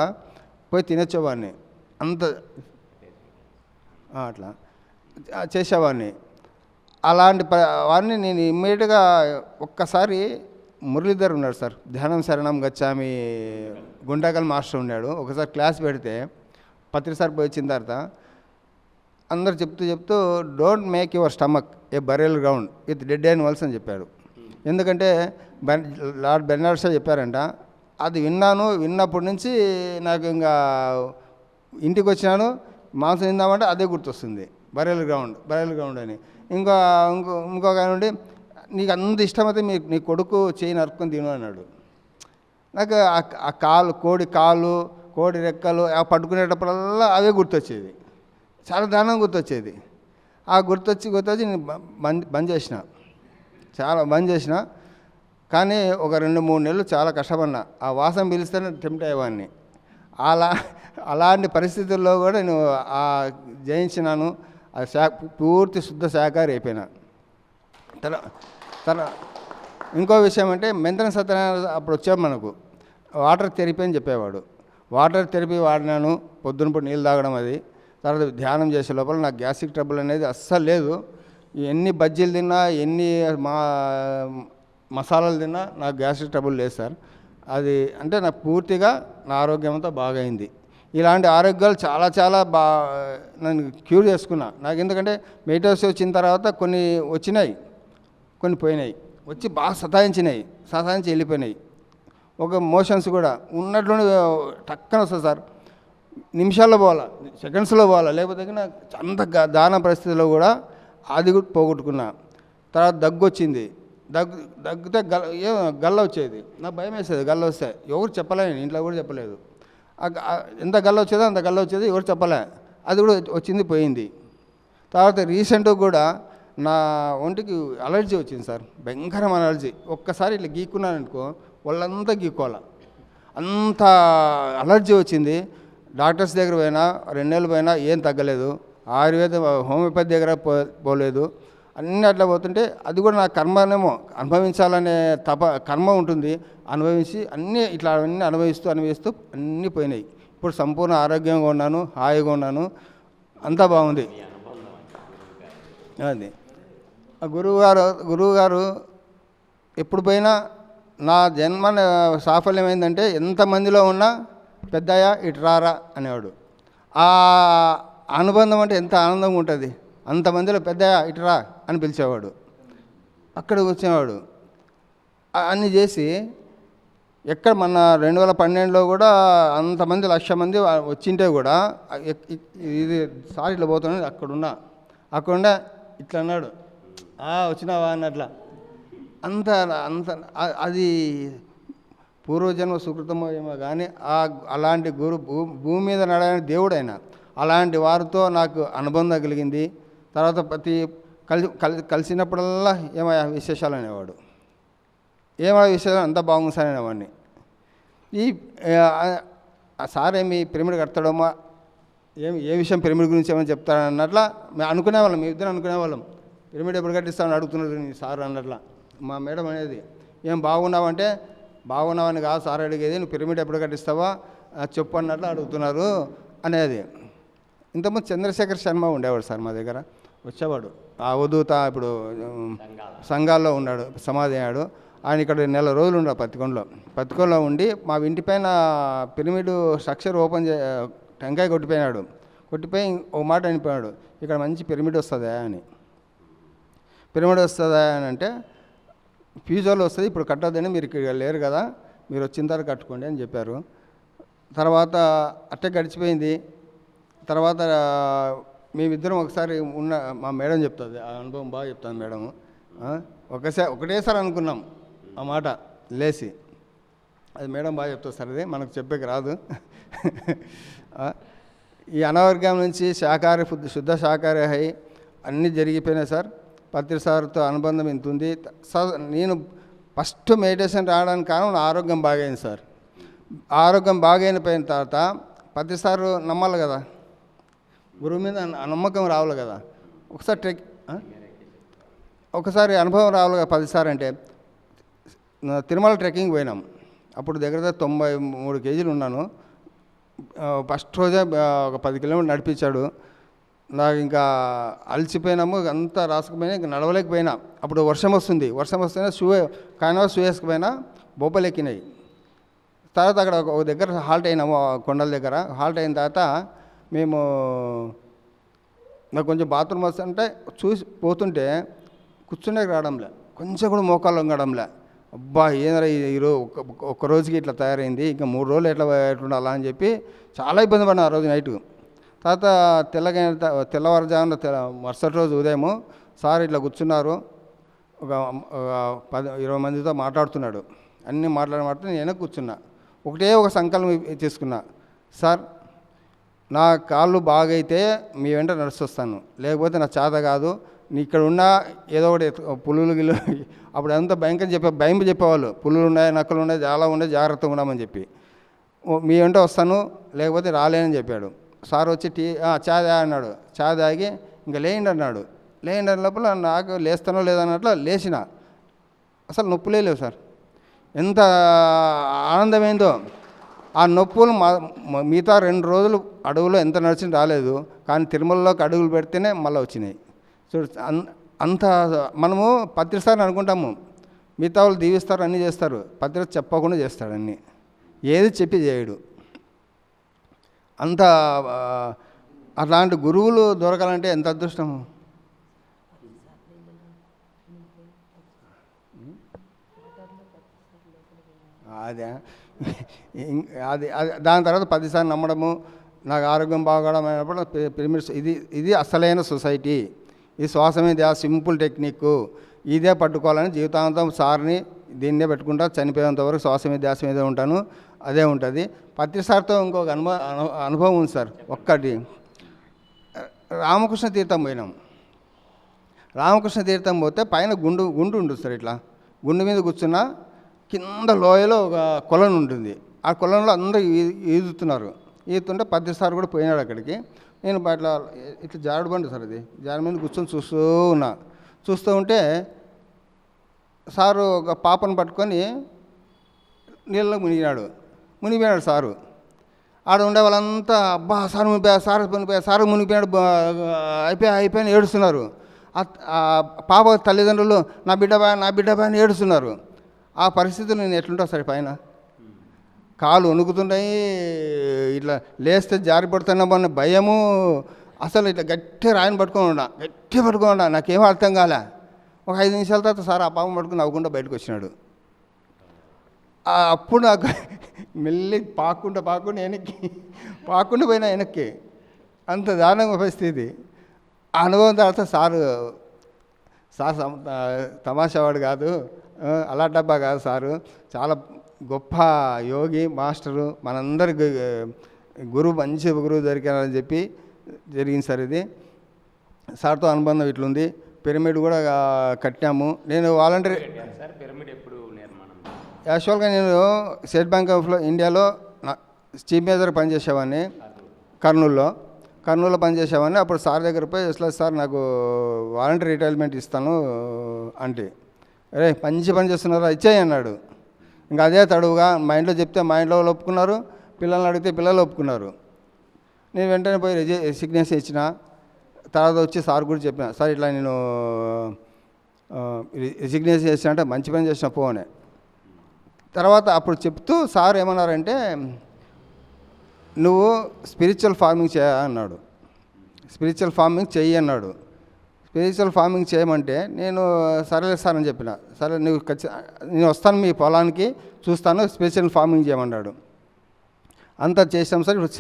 పోయి తినొచ్చేవాడిని. అంత అట్లా చేసేవాడిని. అలాంటి వాడిని నేను ఇమ్మీడియట్గా ఒక్కసారి మురళీధర్ ఉన్నాడు సార్, ధ్యానం శరణం గచ్చామి గుండాకల్ మాస్టర్ ఉన్నాడు. ఒకసారి క్లాస్ పెడితే పత్రిసారి పోయి వచ్చిన తర్వాత అందరు చెప్తూ don't make your stomach A burial ground with dead animals అని చెప్పాడు. ఎందుకంటే లార్డ్ బెర్నార్డ్ షా చెప్పారంట. అది విన్నప్పటి నుంచి నాకు ఇంకా ఇంటికి వచ్చినాను, మాంసం తిందామంటే అదే గుర్తొస్తుంది, బరియల్ గ్రౌండ్ అని. ఇంకొక ఆయన ఉండి నీకు అంత ఇష్టమైతే నీ కొడుకు చేయి నరుక్కొని తిను అన్నాడు. నాకు ఆ కోడి కాలు, కోడి రెక్కలు పట్టుకునేటప్పుడల్లా అవే గుర్తొచ్చేది, చాలా దారుణంగా గుర్తొచ్చేది. ఆ గుర్తొచ్చి నేను బంద్ చేసిన. కానీ ఒక 2-3 నెలలు చాలా కష్టపడినా. ఆ వాసన పిలిస్తేనే టెంప్ట్ అయ్యేవాడిని. అలాంటి పరిస్థితుల్లో కూడా నేను జయించినాను. పూర్తి శుద్ధ శాకాహారి అయిపోయినా. ఇంకో విషయం అంటే మెంతన సత్యనారాయణ అప్పుడు వచ్చాము మనకు వాటర్ థెరపీ అని చెప్పేవాడు. వాటర్ థెరపీ వాడినాను, పొద్దునప్పుడు నీళ్ళు తాగడం. అది తర్వాత ధ్యానం చేసే లోపల నాకు గ్యాస్ట్రిక్ ట్రబుల్ అనేది అస్సలు లేదు. ఎన్ని బజ్జీలు తిన్నా, ఎన్ని మసాలాలు తిన్నా నాకు గ్యాస్ట్రిక్ ట్రబుల్ లేదు సార్. అది అంటే నాకు పూర్తిగా నా ఆరోగ్యం అంతా బాగా అయింది. ఇలాంటి ఆరోగ్యాలు చాలా నేను క్యూర్ చేసుకున్నా. నాకు ఎందుకంటే మెడిటేషన్ వచ్చిన తర్వాత కొన్ని వచ్చినాయి, కొన్ని పోయినాయి. వచ్చి బాగా సతాయించి వెళ్ళిపోయినాయి. ఒక మోషన్స్ కూడా ఉన్నట్లుండి టక్కన వస్తుంది సార్, నిమిషాల్లో పోవాలా, సెకండ్స్లో పోవాలా, లేకపోతే అంత దాన పరిస్థితిలో కూడా అది పోగొట్టుకున్నా. తర్వాత దగ్గు వచ్చింది. దగ్గితే గల్ల వచ్చేది. నాకు భయం వేసేది గల్ల వస్తే. ఎవరు చెప్పలేను, ఇంట్లో కూడా చెప్పలేదు. ఎంత గల్ల వచ్చేదో అంత గల్ల వచ్చేది, ఎవరు చెప్పలే. అది కూడా వచ్చింది, పోయింది. తర్వాత రీసెంట్గా కూడా నా ఒంటికి అలర్జీ వచ్చింది సార్, భయంకరమైన అలర్జీ. ఒక్కసారి ఇట్లా గీక్కున్నాను అనుకో వాళ్ళంతా గీక్కోవాలి, అంత అలర్జీ వచ్చింది. డాక్టర్స్ దగ్గర పోయినా 2 నెలలు పోయినా ఏం తగ్గలేదు. ఆయుర్వేద హోమియోపతి దగ్గర పోలేదు. అన్నీ అట్లా పోతుంటే అది కూడా నా కర్మనేమో అనుభవించాలనే కర్మ ఉంటుంది. అనుభవించి అన్నీ అనుభవిస్తూ అన్నీ పోయినాయి. ఇప్పుడు సంపూర్ణ ఆరోగ్యంగా ఉన్నాను, హాయిగా ఉన్నాను, అంతా బాగుంది. అది గురువుగారు ఎప్పుడు పోయినా నా జన్మ సాఫల్యమైందంటే ఎంతమందిలో ఉన్నా పెద్దయ్య ఇటు రారా అనేవాడు. ఆ అనుబంధం అంటే ఎంత ఆనందంగా ఉంటుంది. అంతమందిలో పెద్దయ్య ఇటు రా అని పిలిచేవాడు. అక్కడికి వచ్చేవాడు. అన్నీ చేసి ఎక్కడ మన 2012లో కూడా అంతమంది 1,00,000 మంది వచ్చింటే కూడా ఇది సార్ ఇట్లా పోతున్నాడు. అక్కడున్నా ఇట్లా అన్నాడు, వచ్చినావా అన్నట్లా. అంత అది పూర్వజన్మ సుకృతమో ఏమో కానీ అలాంటి భూమి మీద నడవని దేవుడైనా అలాంటి వారితో నాకు అనుబంధం కలిగింది. తర్వాత కలిసినప్పుడల్లా ఏమయ్యా విశేషాలు అనేవాడు. విశేషాలు అంతా బాగుంది సార్ అనేవాడిని. సార్ ఏమి పిరమిడ్ కడతాడోమా, ఏ విషయం పిరమిడ్ గురించి ఏమైనా చెప్తాడన్నట్లా మేము అనుకునేవాళ్ళం, మేము ఇద్దరు అనుకునేవాళ్ళం. పిరమిడ్ ఎప్పుడు కట్టిస్తామని అడుగుతున్నారు సార్ అన్నట్లా. మా మేడం అనేది ఏం బాగున్నావంటే బాగున్నావని కాదు సార్ అడిగేది, నువ్వు పిరమిడ్ ఎప్పుడు కట్టిస్తావా చెప్పు అన్నట్లు అడుగుతున్నారు అనేది. ఇంతకుముందు చంద్రశేఖర్ శర్మ ఉండేవాడు సార్ మా దగ్గర, వచ్చేవాడు. ఆ అవధూత ఇప్పుడు సంఘాల్లో ఉన్నాడు, సమాధి అయ్యాడు. ఆయన ఇక్కడ 1 నెల రోజులు ఉన్నాడు పత్తికొండలో ఉండి మా ఇంటి పైన పిరమిడ్ స్ట్రక్చర్ ఓపెన్ టెంకాయ కొట్టిపోయినాడు. కొట్టిపోయి ఓ మాట అనిపోయాడు, ఇక్కడ మంచి పిరమిడ్ వస్తుందా అని. పిరమిడ్ వస్తుందా అని అంటే ఫ్యూచర్లో వస్తుంది, ఇప్పుడు కట్టొద్దని, మీరు ఇక్కడ లేరు కదా, మీరు వచ్చిన తర్వాత కట్టుకోండి అని చెప్పారు. తర్వాత అట్టే గడిచిపోయింది. తర్వాత మేమిద్దరం ఒకసారి ఉన్న మా మేడం చెప్తుంది, ఆ అనుభవం బాగా చెప్తాను మేడం. ఒకటేసారి అనుకున్నాం ఆ మాట లేచి, అది మేడం బాగా చెప్తుంది సార్, అది మనకు చెప్పేకి రాదు. ఈ అనారోగ్యం నుంచి శాకాహారి శుద్ధ శాకాహారి అయి అన్నీ జరిగిపోయినాయి సార్. పత్రి సార్తో అనుబంధం ఇంత ఉంది సార్. నేను ఫస్ట్ మెడిటేషన్ రావడానికి కారణం నా ఆరోగ్యం బాగైంది సార్. ఆరోగ్యం బాగైపోయిన తర్వాత పత్రి సారు నమ్మాలి కదా, గురువు మీద నమ్మకం రావాలి కదా. ఒకసారి అనుభవం రావాలి కదా 10 సార్లు అంటే. తిరుమల ట్రెక్కింగ్ పోయినాం, అప్పుడు దగ్గర 93 కేజీలు ఉన్నాను. ఫస్ట్ రోజే ఒక 10 కిలోమీటర్లు నడిపించాడు. నాకు ఇంకా అలసిపోయినాము, అంతా రాసుకుపోయినా, ఇంకా నడవలేకపోయినా. అప్పుడు వర్షం వస్తుంది, వర్షం వస్తేనే కానివా షూ వేసుకుపోయినా బొబ్బలు ఎక్కినాయి. తర్వాత అక్కడ ఒక దగ్గర హాల్ట్ అయినాము, కొండల దగ్గర హాల్ట్ అయిన తర్వాత మేము నాకు కొంచెం బాత్రూమ్ వస్తుంటే చూసి పోతుంటే కూర్చునే రావడంలే, కొంచెం కూడా మోకాలు వంగడంలే. అబ్బా ఏదైనా ఈరోజు ఒక్క రోజుకి ఇట్లా తయారైంది, ఇంకా 3 రోజులు ఎట్లుండాలా అని చెప్పి చాలా ఇబ్బంది పడినా ఆ రోజు నైటు. తర్వాత తెల్లవారుజామున మరుసటి రోజు ఉదయము సార్ ఇట్లా కూర్చున్నారు, ఒక 10-20 మందితో మాట్లాడుతున్నాడు. అన్నీ మాట్లాడుతూ నేను కూర్చున్నా. ఒక సంకల్పం తీసుకున్నా, సార్ నా కాళ్ళు బాగైతే మీ వెంట నడుచొస్తాను, లేకపోతే నా చేత కాదు. నీ ఇక్కడ ఉన్న ఏదో ఒకటి పులులు గిల్లు, అప్పుడు అంతా భయం చెప్పేవాళ్ళు, పులులు ఉన్నాయి, నక్కలు ఉన్నాయి, చాలా ఉన్నాయి, జాగ్రత్తగా ఉన్నామని చెప్పి. మీ వెంట వస్తాను, లేకపోతే రాలేనని చెప్పాడు. సార్ వచ్చి చా అన్నాడు. చా తాగి ఇంకా లేయండి అన్నాడు. లేయండి అన్న లోపల నాకు లేస్తానో లేదన్నట్లు లేచిన. అసలు నొప్పులే లేవు సార్. ఎంత ఆనందమైందో. ఆ నొప్పులు మిగతా 2 రోజులు అడవులో ఎంత నడిచిన రాలేదు, కానీ తిరుమలలోకి అడుగులు పెడితేనే మళ్ళీ వచ్చినాయి. చూడు, అంత మనము పత్రిసారి అనుకుంటాము, మిగతా వాళ్ళు దీవిస్తారు, అన్నీ చేస్తారు. పత్రిక చెప్పకుండా చేస్తాడు అన్నీ, ఏది చెప్పి చేయడు. అంత అలాంటి గురువులు దొరకాలంటే ఎంత అదృష్టము. అదే అది దాని తర్వాత 10 సార్లు నమ్మడము, నాకు ఆరోగ్యం బాగోవడం అయినప్పుడు పిరమిడ్స్ ఇది అసలైన సొసైటీ, ఈ శ్వాసమే సింపుల్ టెక్నిక్, ఇదే పట్టుకోవాలని జీవితాంతం సార్ని దీన్నే పెట్టుకుంటా, చనిపోయేంత వరకు శ్వాస మీద ధ్యాస మీదే ఉంటాను, అదే ఉంటుంది. పత్రి సార్తో ఇంకొక అనుభవం ఉంది సార్. ఒక్కటి, రామకృష్ణ తీర్థం పోయినాం. రామకృష్ణ తీర్థం పోతే పైన గుండు ఉంటుంది సార్. ఇట్లా గుండు మీద కూర్చున్నా, కింద లోయలో ఒక కొలను ఉంటుంది. ఆ కొలంలో అందరూ ఈదుతున్నారు. ఈదుతుంటే పత్రి సార్ కూడా పోయినాడు అక్కడికి. నేను ఇట్లా జారుడు బండి సార్, అది జారు మీద కూర్చొని చూస్తూ ఉంటే సారు ఒక పాపను పట్టుకొని నీళ్ళలో మునిగిపోయాడు సారు. ఆడ ఉండే వాళ్ళంతా అబ్బా సారు మునిగిపోయాడు, సారు మునిగిపోయాడు, అయిపోయాను ఏడుస్తున్నారు. పాప తల్లిదండ్రులు నా బిడ్డ బాయ్ అని ఏడుస్తున్నారు. ఆ పరిస్థితులు నేను ఎట్లుంటా సరే, పైన కాళ్ళు వణుకుతున్నాయి, ఇట్లా లేస్తే జారిపడుతున్నామన్న భయము. అసలు ఇట్లా గట్టి రాయిని పట్టుకొని ఉన్నా, నాకేమో అర్థం కాలే. ఒక 5 నిమిషాల తర్వాత సార్ ఆ పాపం పట్టుకుని నవ్వుకుంటూ బయటకు వచ్చినాడు. అప్పుడు నాకు మెల్లి పాక్కుంటూ పోయినా వెనక్కి. అంత దారుణంగా పరిస్థితి. ఆ అనుభవం తర్వాత సార్ తమాషావాడు కాదు, అలా డబ్బా కాదు సారు, చాలా గొప్ప యోగి మాస్టరు, మనందరికి మంచి గురువు దొరికారని చెప్పి జరిగింది సార్. ఇది సార్తో అనుబంధం ఇట్లుంది. పిరమిడ్ కూడా కట్టాము. నేను వాలంటరీ యాక్చువల్గా నేను స్టేట్ బ్యాంక్ ఆఫ్ ఇండియాలో చీఫ్ మేనేజర్ పనిచేసేవాడిని. కర్నూలులో పనిచేసేవాడిని. అప్పుడు సార్ దగ్గర పోయి అసలు సార్ నాకు వాలంటరీ రిటైర్మెంట్ ఇస్తాను అంటే, మంచి పని చేస్తున్నారా ఇచ్చేయి అన్నాడు. ఇంకా అదే తడువుగా మా ఇంట్లో చెప్తే మా ఇంట్లో వాళ్ళు ఒప్పుకున్నారు, పిల్లల్ని అడిగితే పిల్లలు ఒప్పుకున్నారు. నేను వెంటనే పోయి రిజిగ్నేషన్ ఇచ్చిన. తర్వాత వచ్చి సార్ కూడా చెప్పిన, సార్ ఇట్లా నేను రిజిగ్నేషన్ చేసిన అంటే మంచి పని చేసిన పోనే. తర్వాత అప్పుడు చెప్తూ సార్ ఏమన్నారంటే, నువ్వు స్పిరిచువల్ ఫార్మింగ్ చేయ అన్నాడు. స్పిరిచువల్ ఫార్మింగ్ చెయ్యి అన్నాడు. స్పిరిచువల్ ఫార్మింగ్ చేయమంటే నేను సరేలే సార్ అని చెప్పిన. సరే నువ్వు నేను వస్తాను మీ పొలానికి చూస్తాను, స్పిరిచువల్ ఫార్మింగ్ చేయమన్నాడు. అంతా చేసాం సార్. ఇప్పుడు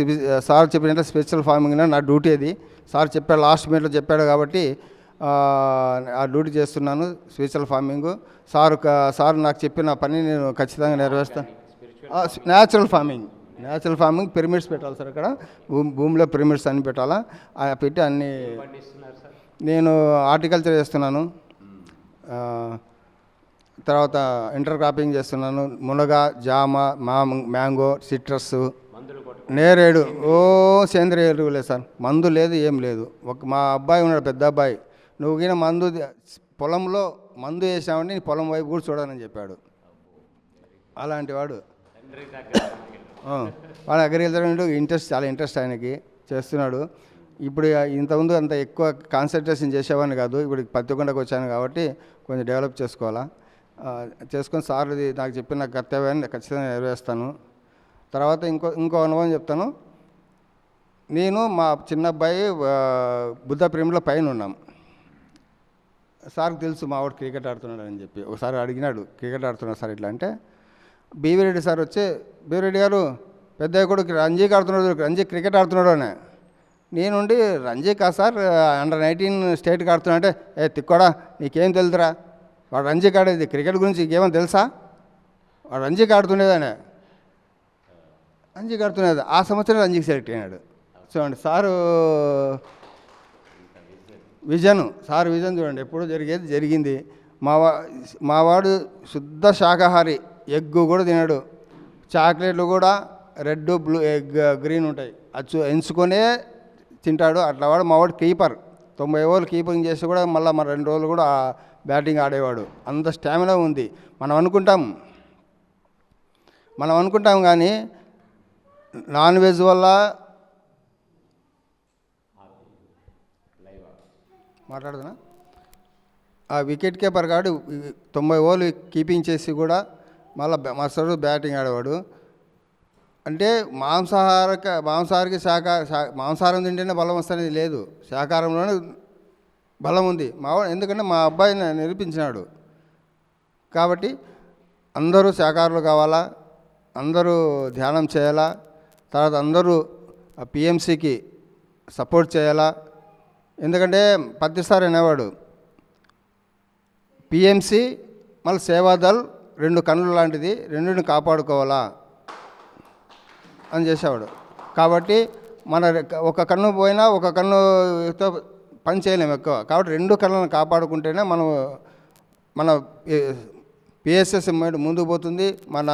సార్ చెప్పినట్టు స్పిరిచువల్ ఫార్మింగ్ నా డ్యూటీ అది. సార్ చెప్పాడు, లాస్ట్ మినిట్లో చెప్పాడు కాబట్టి ఆ డ్యూటీ చేస్తున్నాను, స్పిరిచువల్ ఫార్మింగ్. సార్ నాకు చెప్పిన పని నేను ఖచ్చితంగా నెరవేరుస్తాను. న్యాచురల్ ఫార్మింగ్ పిరమిడ్స్ పెట్టాలి సార్. అక్కడ భూమిలో పిరమిడ్స్ అన్ని పెట్టాలా, పెట్టి అన్ని. నేను హార్టికల్చర్ చేస్తున్నాను, తర్వాత ఇంటర్ క్రాపింగ్ చేస్తున్నాను. మునగ, జామ, మ్యాంగో, సిట్రస్, నేరేడు. సేంద్రియ ఎరువులే సార్, మందు లేదు, ఏం లేదు. మా అబ్బాయి ఉన్నాడు, పెద్ద అబ్బాయి, నువ్వు గిన మందు పొలంలో మందు వేసామంటే నీ పొలం వైపు కూడా చూడాలని చెప్పాడు. అలాంటి వాడు అగ్రికల్చర్ చాలా ఇంట్రెస్ట్ ఆయనకి, చేస్తున్నాడు. ఇప్పుడు ఇంతకుముందు అంత ఎక్కువ కాన్సన్ట్రేషన్ చేసేవాడిని కాదు, ఇప్పుడు పత్తికొండకు వచ్చాను కాబట్టి కొంచెం డెవలప్ చేసుకోవాలా. చేసుకొని సార్ నాకు చెప్పిన కర్తవ్యాన్ని ఖచ్చితంగా నెరవేరుస్తాను. తర్వాత ఇంకో అనుభవం చెప్తాను. నేను మా చిన్న అబ్బాయి బుద్ధ ప్రేమలో పైన ఉన్నాం. సార్కి తెలుసు మా వాడు క్రికెట్ ఆడుతున్నాడు అని చెప్పి. ఒకసారి అడిగినాడు, క్రికెట్ ఆడుతున్నాడు సార్ ఇట్లా అంటే, బీవిరెడ్డి సార్ వచ్చి, బీవిరెడ్డి గారు పెద్ద కొడుకు రంజీకి ఆడుతున్నాడు, రంజీ క్రికెట్ ఆడుతున్నాడు అని. నేనుండి రంజీ కాదు సార్, అండర్-19 స్టేట్కి ఆడుతున్నా అంటే, తిక్కోడా నీకేం తెలుదురా, వాడు రంజీకి ఆడేది, క్రికెట్ గురించి ఏమో తెలుసా, వాడు రంజీకి ఆడుతుండేదానే, రంజీకి ఆడుతున్నది. ఆ సంవత్సరం రంజీకి సెలెక్ట్ అయినాడు. చూడండి సారు విజన్ చూడండి, ఎప్పుడు జరిగింది. మావాడు శుద్ధ శాకాహారి, ఎగ్గు కూడా తినడు, చాక్లెట్లు కూడా రెడ్, బ్లూ, గ్రీన్ ఉంటాయి, అచ్చు ఎంచుకొనే తింటాడు. అట్లా వాడు మావాడు కీపర్, 90 ఓవర్లు కీపింగ్ చేసి కూడా మళ్ళీ 2 రోజులు కూడా బ్యాటింగ్ ఆడేవాడు. అంత స్టామినా ఉంది. మనం అనుకుంటాం కానీ నాన్ వెజ్ వల్ల మాట్లాడుతున్నా, ఆ వికెట్ కీపర్ కాడు 90 ఓవర్లు కీపింగ్ చేసి కూడా మళ్ళీ మరుసటి బ్యాటింగ్ ఆడేవాడు. అంటే మాంసాహారం తింటేనే బలం వస్తనేది లేదు, శాకాహారంలోనే బలం ఉంది ఎందుకంటే మా అబ్బాయిని నిరూపించినాడు. కాబట్టి అందరూ శాకాహారులు కావాలా, అందరూ ధ్యానం చేయాలా, తర్వాత అందరూ పిఎంసికి సపోర్ట్ చేయాలా. ఎందుకంటే ప్రతిసారి అనేవాడు, పిఎంసి మళ్ళీ సేవాదల్ 2 కన్నులు లాంటిది, రెండుని కాపాడుకోవాలా అని చేసేవాడు. కాబట్టి మన ఒక కన్ను పోయినా ఒక కన్నుతో పని చేయలేము ఎక్కువ. కాబట్టి 2 కన్నులను కాపాడుకుంటేనే మన పిఎస్ఎస్ ముందుకు పోతుంది, మన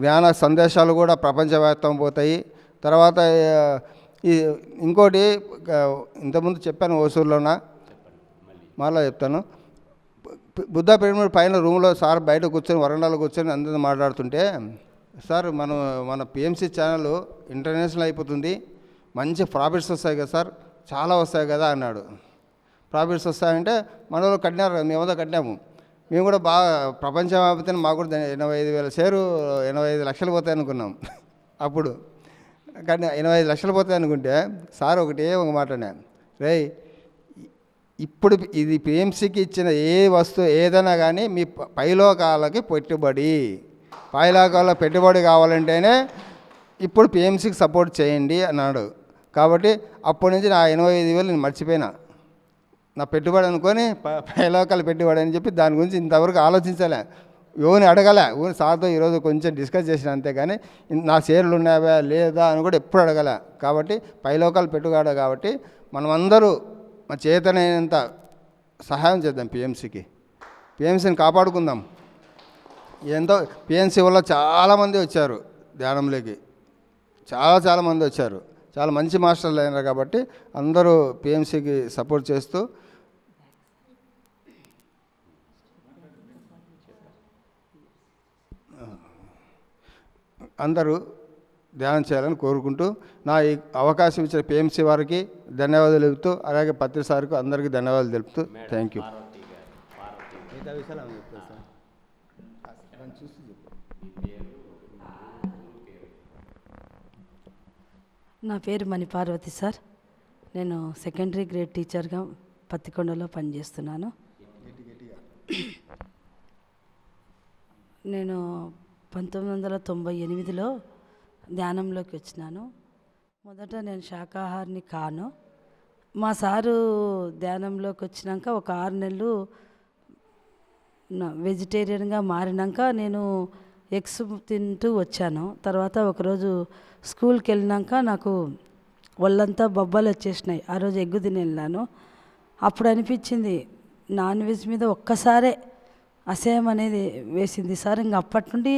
జ్ఞాన సందేశాలు కూడా ప్రపంచవ్యాప్తం పోతాయి. తర్వాత ఇంకోటి ఇంతకుముందు చెప్పాను ఓసూరులోన, మళ్ళీ చెప్తాను. బుద్ధ పిరమిడ్ పైన రూమ్లో సార్ బయట కూర్చొని వరండాలో కూర్చొని అందరూ మాట్లాడుతుంటే, సార్ మన పిఎంసి ఛానల్ ఇంటర్నేషనల్ అయిపోతుంది, మంచి ప్రాఫిట్స్ వస్తాయి కదా సార్, చాలా వస్తాయి కదా అన్నాడు. ప్రాఫిట్స్ వస్తాయంటే మన వాళ్ళు కట్టినారు, మేమంతా కట్టినాము, మేము కూడా బాగా ప్రపంచం అయిపోతే మాకు కూడా 85,000 షేరు 85 లక్షలు పోతాయి అనుకున్నాం. అప్పుడు కానీ 85 లక్షలు పోతాయి అనుకుంటే సార్ ఒక మాటనే, రేయ్ ఇప్పుడు ఇది పిఎంసికి ఇచ్చిన ఏ వస్తువు ఏదైనా కానీ మీ పైలోకాలకి పెట్టుబడి కావాలంటేనే ఇప్పుడు పిఎంసికి సపోర్ట్ చేయండి అన్నాడు. కాబట్టి అప్పటి నుంచి నా 85,000 నేను మర్చిపోయినా, నా పెట్టుబడి అనుకొని పైలోకాల పెట్టుబడి అని చెప్పి దాని గురించి ఇంతవరకు ఆలోచించలే, ఎవరిని అడగలే. ఊరి సార్తో ఈరోజు కొంచెం డిస్కస్ చేసిన అంతేగాని నా షేర్లు ఉన్నాయా లేదా అని కూడా ఎప్పుడు అడగలే. కాబట్టి పైలోకాలు పెట్టుబడి కాబట్టి మనమందరూ మా చేతనైనంత సహాయం చేద్దాం, పిఎంసిని కాపాడుకుందాం. ఎంతో పిఎంసి వల్ల చాలామంది వచ్చారు ధ్యానంలోకి, చాలామంది వచ్చారు, చాలా మంచి మాస్టర్లు అయినారు. కాబట్టి అందరూ పిఎంసికి సపోర్ట్ చేస్తూ అందరూ ధ్యానం చేయాలని కోరుకుంటూ, నా ఈ అవకాశం ఇచ్చిన పిఎంసి వారికి ధన్యవాదాలు తెలుపుతూ, అలాగే పత్రి సార్కు అందరికీ ధన్యవాదాలు తెలుపుతూ థ్యాంక్ యూ. నా పేరు మణిపార్వతి సార్, నేను సెకండరీ గ్రేడ్ టీచర్గా పత్తికొండలో పనిచేస్తున్నాను. నేను 1998లో ధ్యానంలోకి వచ్చినాను. మొదట నేను శాకాహారిని కాను. మా సారు ధ్యానంలోకి వచ్చినాక ఒక 6 నెలలు వెజిటేరియన్గా మారినాక నేను ఎగ్స్ తింటూ వచ్చాను. తర్వాత ఒకరోజు స్కూల్కి వెళ్ళినాక నాకు ఒళ్ళంతా బొబ్బలు వచ్చేసినాయి. ఆ రోజు ఎగ్గు తిని వెళ్ళాను. అప్పుడు అనిపించింది నాన్ వెజ్ మీద ఒక్కసారే అసహ్యం అనేది వేసింది సార్. ఇంక అప్పటి నుండి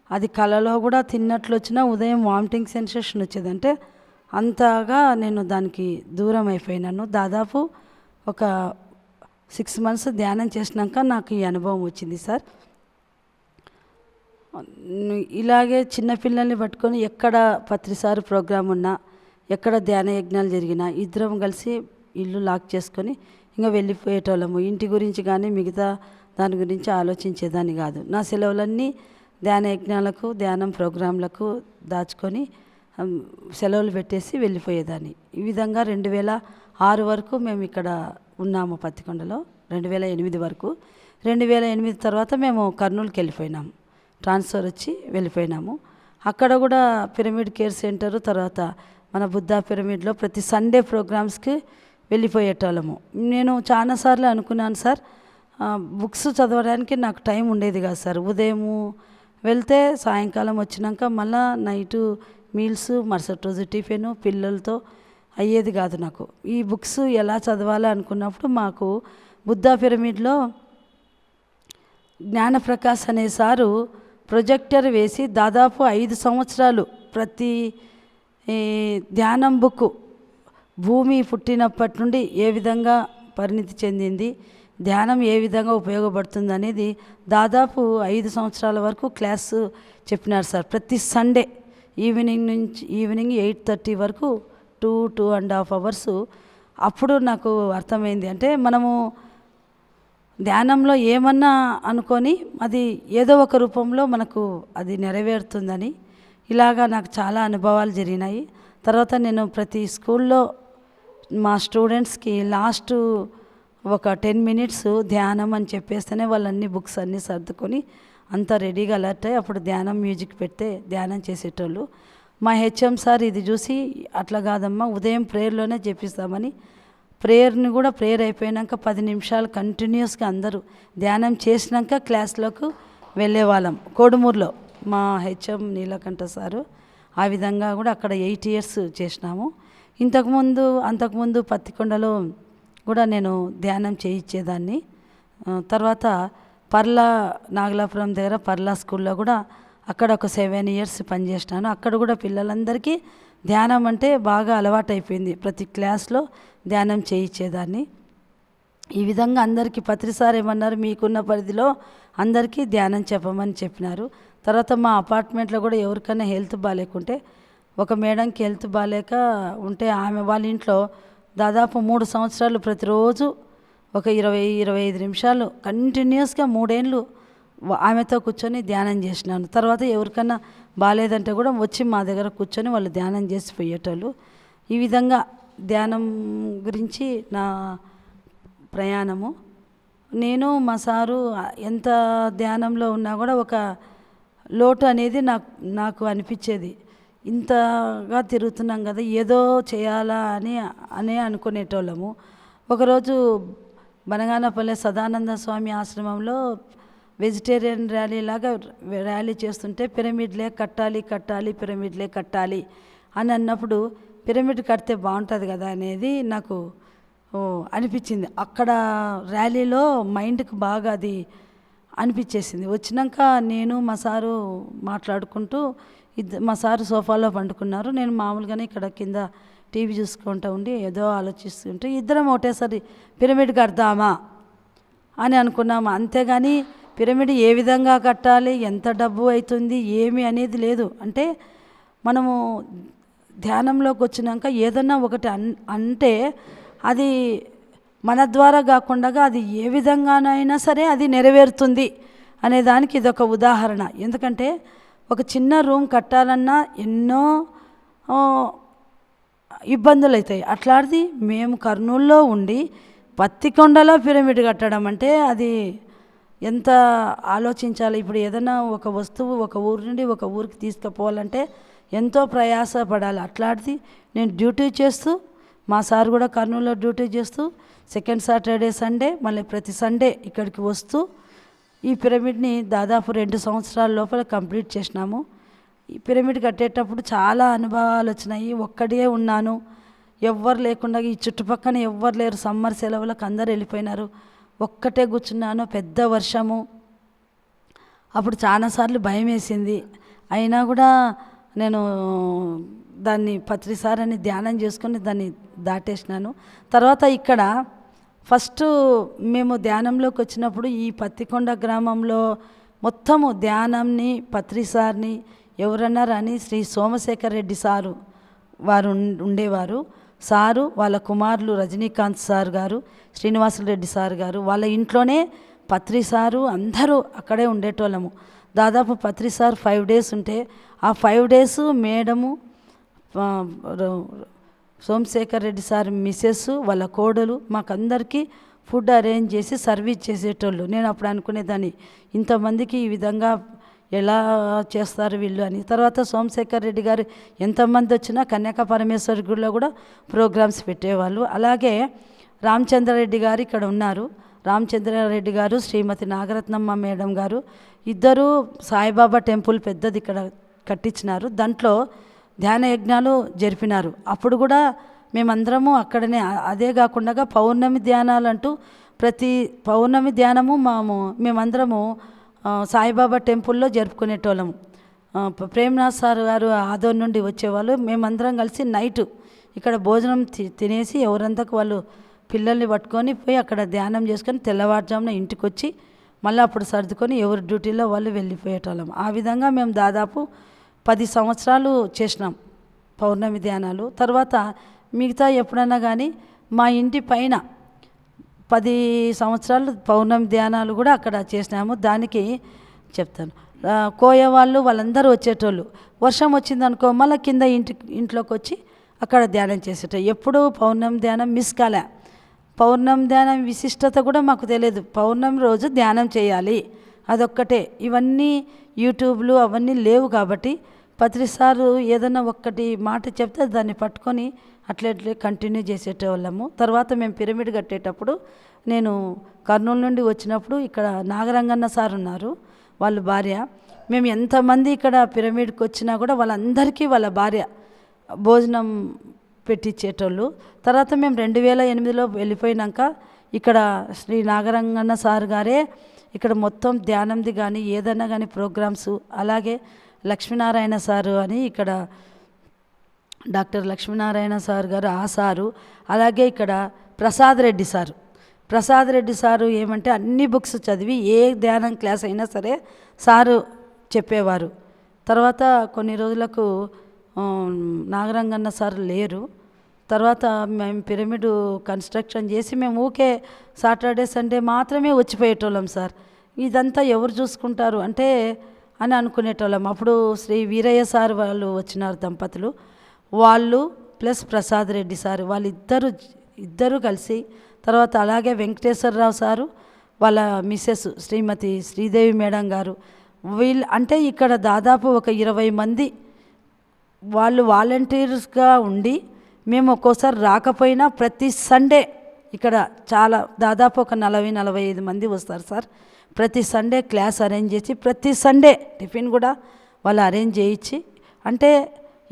అది కలలో కూడా తిన్నట్లు వచ్చినా ఉదయం వామిటింగ్ సెన్సేషన్ వచ్చేది. అంటే అంతగా నేను దానికి దూరం అయిపోయినాను. దాదాపు ఒక 6 months ధ్యానం చేసినాక నాకు ఈ అనుభవం వచ్చింది సార్. ఇలాగే చిన్నపిల్లల్ని పట్టుకొని ఎక్కడ పత్రిసారు ప్రోగ్రాం ఉన్నా, ఎక్కడ ధ్యాన యజ్ఞాలు జరిగినా ఇద్దరం కలిసి ఇల్లు లాక్ చేసుకొని ఇంకా వెళ్ళిపోయేటోళ్ళము. ఇంటి గురించి కానీ మిగతా దాని గురించి ఆలోచించేదాన్ని కాదు. నా సెలవులన్నీ ధ్యాన యజ్ఞాలకు, ధ్యానం ప్రోగ్రాంలకు దాచుకొని సెలవులు పెట్టేసి వెళ్ళిపోయేదాన్ని. ఈ విధంగా 2006 వరకు మేము ఇక్కడ ఉన్నాము పత్తికొండలో. 2008 వరకు. 2008 తర్వాత మేము కర్నూలుకి వెళ్ళిపోయినాము. ట్రాన్స్ఫర్ వచ్చి వెళ్ళిపోయినాము. అక్కడ కూడా పిరమిడ్ కేర్ సెంటరు, తర్వాత మన బుద్ధా పిరమిడ్లో ప్రతి సండే ప్రోగ్రామ్స్కి వెళ్ళిపోయేటోళ్ళము. నేను చాలాసార్లు అనుకున్నాను సార్, బుక్స్ చదవడానికి నాకు టైం ఉండేది కాదు సార్. ఉదయము వెళ్తే సాయంకాలం వచ్చినాక మళ్ళా నైటు మీల్స్, మరుసటి రోజు టిఫిన్ పిల్లలతో అయ్యేది కాదు నాకు. ఈ బుక్స్ ఎలా చదవాలి అనుకున్నప్పుడు మాకు బుద్ధా పిరమిడ్లో జ్ఞానప్రకాశ్ అనే సారు ప్రొజెక్టర్ వేసి దాదాపు 5 సంవత్సరాలు ప్రతి ధ్యానం బుక్ భూమి పుట్టినప్పటి నుండి ఏ విధంగా పరిణితి చెందింది, ధ్యానం ఏ విధంగా ఉపయోగపడుతుంది అనేది దాదాపు 5 సంవత్సరాల వరకు క్లాసు చెప్పినారు సార్. ప్రతి సండే ఈవినింగ్ 8:30 వరకు 2.5 hours. అప్పుడు నాకు అర్థమైంది, అంటే మనము ధ్యానంలో ఏమన్నా అనుకొని అది ఏదో ఒక రూపంలో మనకు అది నెరవేరుతుందని. ఇలాగా నాకు చాలా అనుభవాలు జరిగినాయి. తర్వాత నేను ప్రతి స్కూల్లో మా స్టూడెంట్స్కి లాస్ట్ ఒక 10 minutes ధ్యానం అని చెప్పేస్తేనే వాళ్ళన్ని బుక్స్ అన్నీ సర్దుకొని అంతా రెడీగా అలర్ట్ అయ్యి అప్పుడు ధ్యానం మ్యూజిక్ పెడితే ధ్యానం చేసేటోళ్ళు. మా హెచ్ఎం సార్ ఇది చూసి అట్లా కాదమ్మా ఉదయం ప్రేయర్లోనే చెప్పిస్తామని ప్రేయర్ని కూడా ప్రేయర్ అయిపోయాక 10 నిమిషాలు కంటిన్యూస్గా అందరూ ధ్యానం చేసినాక క్లాస్లోకి వెళ్ళేవాళ్ళం. కోడుమూరులో మా హెచ్ఎం నీలకంఠ సారు. ఆ విధంగా కూడా అక్కడ 8 years చేసినాము. అంతకుముందు పత్తికొండలో కూడా నేను ధ్యానం చేయించేదాన్ని. తర్వాత పర్లా నాగలాపురం దగ్గర పర్లా స్కూల్లో కూడా అక్కడ ఒక 7 years పనిచేసినాను. అక్కడ కూడా పిల్లలందరికీ ధ్యానం అంటే బాగా అలవాటు అయిపోయింది. ప్రతి క్లాస్లో ధ్యానం చేయించేదాన్ని. ఈ విధంగా అందరికీ పత్రిసార్ ఏమన్నారు, మీకున్న పరిధిలో అందరికీ ధ్యానం చెప్పమని చెప్పినారు. తర్వాత మా అపార్ట్మెంట్లో కూడా ఎవరికైనా హెల్త్ బాగాలేకుంటే, ఒక మేడంకి హెల్త్ బాగాలేక ఉంటే ఆమె వాళ్ళ ఇంట్లో దాదాపు 3 సంవత్సరాలు ప్రతిరోజు ఒక 20-25 నిమిషాలు కంటిన్యూస్గా 3 ఏళ్ళు ఆమెతో కూర్చొని ధ్యానం చేసినాను. తర్వాత ఎవరికన్నా బాగాలేదంటే కూడా వచ్చి మా దగ్గర కూర్చొని వాళ్ళు ధ్యానం చేసి పోయేటోళ్ళు. ఈ విధంగా ధ్యానం గురించి నా ప్రయాణము. నేను మా సారు ఎంత ధ్యానంలో ఉన్నా కూడా ఒక లోటు అనేది నాకు అనిపించేది. ఇంతగా తిరుగుతున్నాం కదా, ఏదో చేయాలా అని అనుకునేటోళ్ళము. ఒకరోజు బనగానపల్లె సదానంద స్వామి ఆశ్రమంలో వెజిటేరియన్ ర్యాలీ లాగా ర్యాలీ చేస్తుంటే పిరమిడ్లే కట్టాలి పిరమిడ్లే కట్టాలి అని అన్నప్పుడు పిరమిడ్ కడితే బాగుంటుంది కదా అనేది నాకు అనిపించింది. అక్కడ ర్యాలీలో మైండ్కి బాగా అది అనిపించేసింది. వచ్చినాక నేను మా సారు మాట్లాడుకుంటూ మా సారు సోఫాలో పండుకున్నారు. నేను మామూలుగానే ఇక్కడ కింద టీవీ చూసుకుంటూ ఉండి ఏదో ఆలోచిస్తుంటే ఇద్దరం ఒకటేసారి పిరమిడ్ కడదామా అని అనుకున్నాము. అంతేగాని పిరమిడ్ ఏ విధంగా కట్టాలి, ఎంత డబ్బు అవుతుంది, ఏమి అనేది లేదు. అంటే మనము ధ్యానంలోకి వచ్చినాక ఏదన్నా ఒకటి అంటే అది మన ద్వారా కాకుండా అది ఏ విధంగానైనా సరే అది నెరవేరుతుంది అనే దానికి ఇదొక ఉదాహరణ. ఎందుకంటే ఒక చిన్న రూమ్ కట్టాలన్నా ఎన్నో ఇబ్బందులు అవుతాయి. అట్లాంటిది మేము కర్నూలులో ఉండి పత్తికొండలో పిరమిడ్ కట్టడం అంటే అది ఎంత ఆలోచించాలి. ఇప్పుడు ఏదైనా ఒక వస్తువు ఒక ఊరు నుండి ఒక ఊరికి తీసుకుపోవాలంటే ఎంతో ప్రయాసపడాలి. అట్లాంటిది నేను డ్యూటీ చేస్తూ, మా సార్ కూడా కర్నూలులో డ్యూటీ చేస్తూ, సెకండ్ సాటర్డే సండే మళ్ళీ ప్రతి సండే ఇక్కడికి వస్తూ ఈ పిరమిడ్ని దాదాపు 2 సంవత్సరాల లోపల కంప్లీట్ చేసినాము. ఈ పిరమిడ్ కట్టేటప్పుడు చాలా అనుభవాలు వచ్చినాయి. ఒక్కడే ఉన్నాను, ఎవ్వరు లేకుండా, ఈ చుట్టుపక్కన ఎవ్వరు లేరు. సమ్మర్ సెలవులకు అందరు వెళ్ళిపోయినారు. ఒక్కటే కూర్చున్నాను. పెద్ద వర్షము. అప్పుడు చాలాసార్లు భయం వేసింది. అయినా కూడా నేను దాన్ని పత్రిసారని ధ్యానం చేసుకొని దాన్ని దాటేసినాను. తర్వాత ఇక్కడ ఫస్ట్ మేము ధ్యానంలోకి వచ్చినప్పుడు ఈ పత్తికొండ గ్రామంలో మొత్తము ధ్యానంని పత్రిసార్ని ఎవరన్నా రాని శ్రీ సోమశేఖర్ రెడ్డి సారు వారు ఉండేవారు. సారు వాళ్ళ కుమారులు రజనీకాంత్ సార్ గారు, శ్రీనివాసులు రెడ్డి సార్ గారు, వాళ్ళ ఇంట్లోనే పత్రి సారు అందరూ అక్కడే ఉండేటోళ్ళము. దాదాపు పత్రి సార్ 5 days ఉంటే ఆ 5 days madam, Somashekar Reddy sir Mrs, వాళ్ళ కోడలు మాకందరికీ ఫుడ్ అరేంజ్ చేసి సర్వీస్ చేసేటోళ్ళు. నేను అప్పుడు అనుకునేదాన్ని ఇంతమందికి ఈ విధంగా ఎలా చేస్తారు వీళ్ళు అని. తర్వాత సోమశేఖర్ రెడ్డి గారు ఎంతమంది వచ్చినా కన్యాక పరమేశ్వరి గుడిలో కూడా ప్రోగ్రామ్స్ పెట్టేవాళ్ళు. అలాగే రామచంద్రారెడ్డి గారు ఇక్కడ ఉన్నారు. రామచంద్రారెడ్డి గారు, శ్రీమతి నాగరత్నమ్మ మేడం గారు ఇద్దరు సాయిబాబా టెంపుల్ పెద్దది ఇక్కడ కట్టించినారు. దాంట్లో ధ్యాన యజ్ఞాలు జరిపినారు. అప్పుడు కూడా మేమందరము అక్కడనే. అదే కాకుండా పౌర్ణమి ధ్యానాలు అంటూ ప్రతి పౌర్ణమి ధ్యానము మేమందరము సాయిబాబా టెంపుల్లో జరుపుకునేటోళ్ళము. ప్రేమ్నాథ్ సార్ గారు ఆదోన్ నుండి వచ్చేవాళ్ళు. మేమందరం కలిసి నైటు ఇక్కడ భోజనం తినేసి ఎవరంతకు వాళ్ళు పిల్లల్ని పట్టుకొని పోయి అక్కడ ధ్యానం చేసుకొని తెల్లవారుజామున ఇంటికి వచ్చి మళ్ళీ అప్పుడు సర్దుకొని ఎవరి డ్యూటీలో వాళ్ళు వెళ్ళిపోయేటోళ్ళం. ఆ విధంగా మేము దాదాపు 10 సంవత్సరాలు చేసినాం పౌర్ణమి ధ్యానాలు. తర్వాత మిగతా ఎప్పుడన్నా కానీ మా ఇంటి పైన 10 సంవత్సరాలు పౌర్ణమి ధ్యానాలు కూడా అక్కడ చేసినాము. దానికి చెప్తాను. కోయ వాళ్ళందరూ వచ్చేటోళ్ళు. వర్షం వచ్చిందనుకో మళ్ళీ కింద ఇంట్లోకి వచ్చి అక్కడ ధ్యానం చేసేటోళ్ళు. ఎప్పుడూ పౌర్ణమి ధ్యానం మిస్ కాలే. పౌర్ణమి ధ్యానం విశిష్టత కూడా మాకు తెలియదు. పౌర్ణమి రోజు ధ్యానం చేయాలి అదొక్కటే. ఇవన్నీ యూట్యూబ్లు అవన్నీ లేవు కాబట్టి పత్రిసారు ఏదైనా ఒక్కటి మాట చెప్తే దాన్ని పట్టుకొని అట్లే కంటిన్యూ చేసేటోళ్ళము. తర్వాత మేము పిరమిడ్ కట్టేటప్పుడు నేను కర్నూలు నుండి వచ్చినప్పుడు ఇక్కడ నాగరంగన్న సార్ ఉన్నారు, వాళ్ళ భార్య. మేము ఎంతమంది ఇక్కడ పిరమిడ్కి వచ్చినా కూడా వాళ్ళందరికీ వాళ్ళ భార్య భోజనం పెట్టించేటోళ్ళు. తర్వాత మేము 2008లో వెళ్ళిపోయినాక ఇక్కడ శ్రీ నాగరంగన్న సార్ గారే ఇక్కడ మొత్తం ధ్యానంది కానీ ఏదైనా కానీ ప్రోగ్రామ్స్, అలాగే లక్ష్మీనారాయణ సారు అని ఇక్కడ డాక్టర్ లక్ష్మీనారాయణ సార్ గారు ఆ సారు, అలాగే ఇక్కడ ప్రసాద్ రెడ్డి సారు ఏమంటే అన్ని బుక్స్ చదివి ఏ ధ్యానం క్లాస్ అయినా సరే సారు చెప్పేవారు. తర్వాత కొన్ని రోజులకు నాగరంగన్న సార్ లేరు. తర్వాత మేము పిరమిడ్ కన్స్ట్రక్షన్ చేసి మేము ఊకే సాటర్డే సండే మాత్రమే వచ్చిపోయేటోళ్ళం. సార్ ఇదంతా ఎవరు చూసుకుంటారు అంటే అని అనుకునేటోళ్ళం. అప్పుడు శ్రీ వీరయ్య సార్ వాళ్ళు వచ్చినారు, దంపతులు. వాళ్ళు ప్లస్ ప్రసాద్ రెడ్డి సార్ వాళ్ళిద్దరూ కలిసి, తర్వాత అలాగే వెంకటేశ్వరరావు సారు వాళ్ళ మిస్సెస్ శ్రీమతి శ్రీదేవి మేడం గారు, వీళ్ళు అంటే ఇక్కడ దాదాపు ఒక 20 మంది వాళ్ళు వాలంటీర్స్గా ఉండి మేము ఒక్కోసారి రాకపోయినా ప్రతి సండే ఇక్కడ చాలా దాదాపు ఒక 40-45 మంది వస్తారు సార్. ప్రతి సండే క్లాస్ అరేంజ్ చేసి ప్రతి సండే టిఫిన్ కూడా వాళ్ళు అరేంజ్ చేయించి, అంటే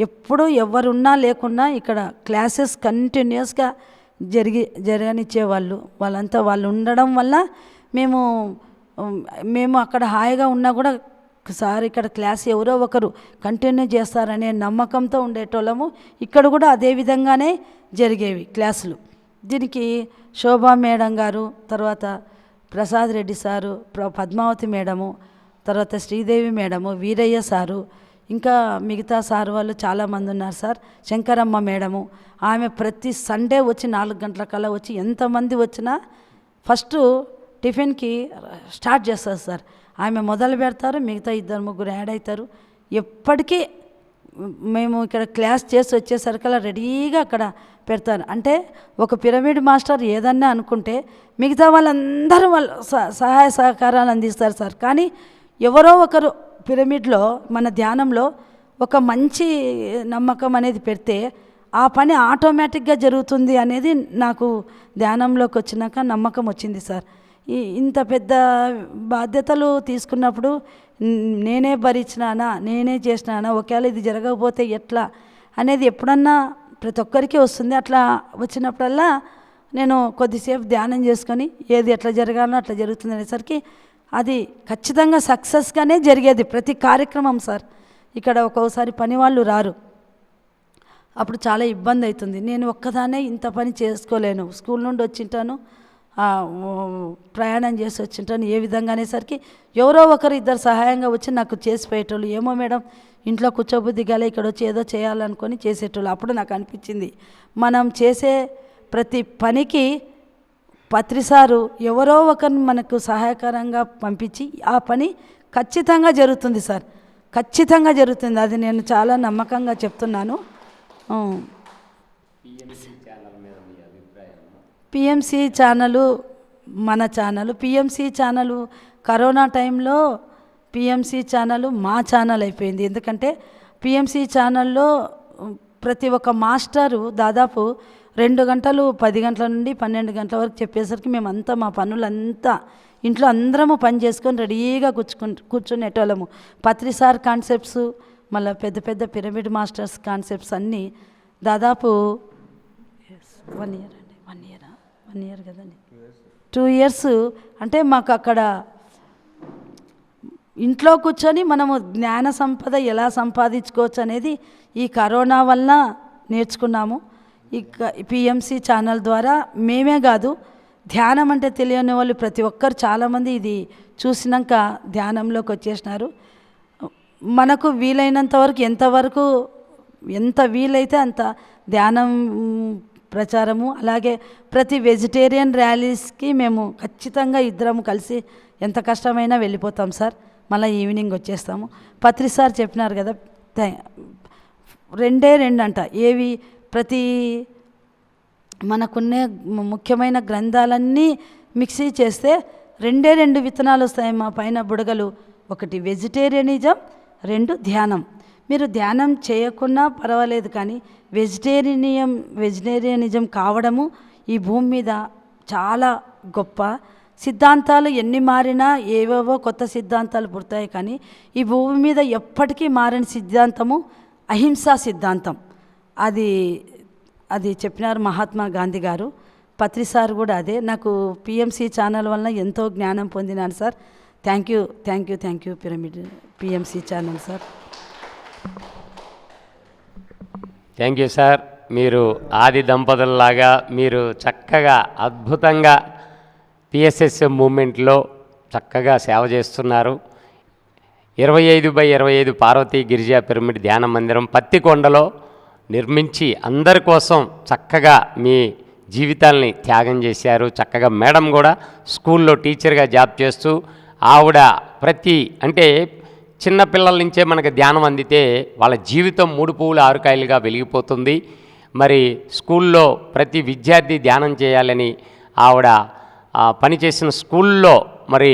ఎప్పుడు ఎవరున్నా లేకున్నా ఇక్కడ క్లాసెస్ కంటిన్యూస్గా జరగనిచ్చేవాళ్ళు. వాళ్ళు ఉండడం వల్ల మేము అక్కడ హాయిగా ఉన్నా కూడా సార్ ఇక్కడ క్లాస్ ఎవరో ఒకరు కంటిన్యూ చేస్తారనే నమ్మకంతో ఉండేటోళ్ళము. ఇక్కడ కూడా అదే విధంగానే జరిగేవి క్లాసులు. దీనికి శోభా మేడం గారు, తర్వాత ప్రసాద్ రెడ్డి సారు, పద్మావతి మేడము, తర్వాత శ్రీదేవి మేడము, వీరయ్య సారు, ఇంకా మిగతా సార్ వాళ్ళు చాలామంది ఉన్నారు సార్. శంకరమ్మ మేడము, ఆమె ప్రతి సండే వచ్చి 4 గంటలకల్లా వచ్చి ఎంతమంది వచ్చినా ఫస్ట్ టిఫిన్కి స్టార్ట్ చేస్తారు సార్. ఆమె మొదలు పెడతారు, మిగతా 2-3 యాడ్ అవుతారు. ఎప్పటికీ మేము ఇక్కడ క్లాస్ చేసి వచ్చేసరికల్లా రెడీగా అక్కడ పెడతారు. అంటే ఒక పిరమిడ్ మాస్టర్ ఏదన్నా అనుకుంటే మిగతా వాళ్ళందరూ వాళ్ళు సహాయ సహకారాలు అందిస్తారు సార్. కానీ ఎవరో ఒకరు పిరమిడ్లో మన ధ్యానంలో ఒక మంచి నమ్మకం అనేది పెడితే ఆ పని ఆటోమేటిక్గా జరుగుతుంది అనేది నాకు ధ్యానంలోకి వచ్చినాక నమ్మకం వచ్చింది సార్. ఇంత పెద్ద బాధ్యతలు తీసుకున్నప్పుడు నేనే భరించినానా, నేనే చేసినానా, ఒకవేళ ఇది జరగకపోతే ఎట్లా అనేది ఎప్పుడన్నా ప్రతి ఒక్కరికి వస్తుంది. అట్లా వచ్చినప్పుడల్లా నేను కొద్దిసేపు ధ్యానం చేసుకొని ఏది ఎట్లా జరగాలో అట్లా జరుగుతుంది అనేసరికి అది ఖచ్చితంగా సక్సెస్గానే జరిగేది ప్రతి కార్యక్రమం సార్. ఇక్కడ ఒక్కోసారి పని వాళ్ళు రారు, అప్పుడు చాలా ఇబ్బంది అవుతుంది. నేను ఒక్కదానే ఇంత పని చేసుకోలేను. స్కూల్ నుండి వచ్చింటాను, ప్రయాణం చేసి వచ్చింటాను. ఏ విధంగా అనేసరికి ఎవరో ఒకరు ఇద్దరు సహాయంగా వచ్చి నాకు చేసి పోయేటోళ్ళు. ఏమో మేడం ఇంట్లో కూర్చోబుద్ధి గల ఇక్కడ వచ్చి ఏదో చేయాలనుకొని చేసేటోళ్ళు. అప్పుడు నాకు అనిపించింది మనం చేసే ప్రతి పనికి పత్రిసారు ఎవరో ఒకరిని మనకు సహాయకరంగా పంపించి ఆ పని ఖచ్చితంగా జరుగుతుంది సార్, ఖచ్చితంగా జరుగుతుంది. అది నేను చాలా నమ్మకంగా చెప్తున్నాను. పిఎంసి ఛానలు మన ఛానల్, పిఎంసి ఛానలు కరోనా టైంలో పిఎంసి ఛానల్ మా ఛానల్ అయిపోయింది. ఎందుకంటే పిఎంసి ఛానల్లో ప్రతి ఒక్క మాస్టరు దాదాపు 2 గంటలు 10 గంటల నుండి 12 గంటల వరకు చెప్పేసరికి మేమంతా మా పనులంతా ఇంట్లో అందరము పని చేసుకొని రెడీగా కూర్చునేటోళ్ళము. పత్రిసార్ కాన్సెప్ట్స్, మళ్ళీ పెద్ద పెద్ద పిరమిడ్ మాస్టర్స్ కాన్సెప్ట్స్ అన్నీ దాదాపు 1 ఇయర్ అండి, 1 ఇయర్ కదండి, 2 ఇయర్స్. అంటే మాకు అక్కడ ఇంట్లో కూర్చొని మనము జ్ఞాన సంపద ఎలా సంపాదించుకోవచ్చు అనేది ఈ కరోనా వల్ల నేర్చుకున్నాము. ఈ పిఎంసి ఛానల్ ద్వారా మేమే కాదు, ధ్యానం అంటే తెలియని వాళ్ళు ప్రతి ఒక్కరు చాలామంది ఇది చూసినాక ధ్యానంలోకి వచ్చేసినారు. మనకు వీలైనంత వరకు ఎంత వీలైతే అంత ధ్యానం ప్రచారము, అలాగే ప్రతి వెజిటేరియన్ ర్యాలీస్కి మేము ఖచ్చితంగా ఇద్దరము కలిసి ఎంత కష్టమైనా వెళ్ళిపోతాం సార్. మళ్ళీ ఈవినింగ్ వచ్చేస్తాము. పత్రిసార్ చెప్పినారు కదా 2 అంట. ఏవి ప్రతి మనకున్నే ముఖ్యమైన గ్రంథాలన్నీ మిక్సీ చేస్తే 2 విత్తనాలు వస్తాయి మా పైన బుడగలు. 1 వెజిటేరియనిజం, 2 ధ్యానం. మీరు ధ్యానం చేయకున్నా పర్వాలేదు, కానీ వెజిటేరియనిజం కావడము ఈ భూమి మీద చాలా గొప్ప. సిద్ధాంతాలు ఎన్ని మారినా ఏవేవో కొత్త సిద్ధాంతాలు పుడతాయి, కానీ ఈ భూమి మీద ఎప్పటికీ మారని సిద్ధాంతము అహింసా సిద్ధాంతం. అది చెప్పినారు మహాత్మా గాంధీ గారు. పత్రిసార్ కూడా అదే. నాకు పిఎంసి ఛానల్ వలన ఎంతో జ్ఞానం పొందినాను sir. Thank you PMC channel sir. Thank you sir. మీరు ఆది దంపతుల్లాగా మీరు చక్కగా అద్భుతంగా పిఎస్ఎస్ఎం మూమెంట్లో చక్కగా సేవ చేస్తున్నారు. 25/25 పార్వతీ గిరిజా పిరమిడ్ ధ్యాన మందిరం పత్తికొండలో నిర్మించి అందరి కోసం చక్కగా మీ జీవితాల్ని త్యాగం చేశారు. చక్కగా మేడం కూడా స్కూల్లో టీచర్గా జాబ్ చేస్తూ ఆవిడ అంటే చిన్నపిల్లల నుంచే మనకు ధ్యానం అందితే వాళ్ళ జీవితం 3 పువ్వులు 6 కాయలుగా వెలిగిపోతుంది. మరి స్కూల్లో ప్రతి విద్యార్థి ధ్యానం చేయాలని ఆవిడ పనిచేసిన స్కూల్లో మరి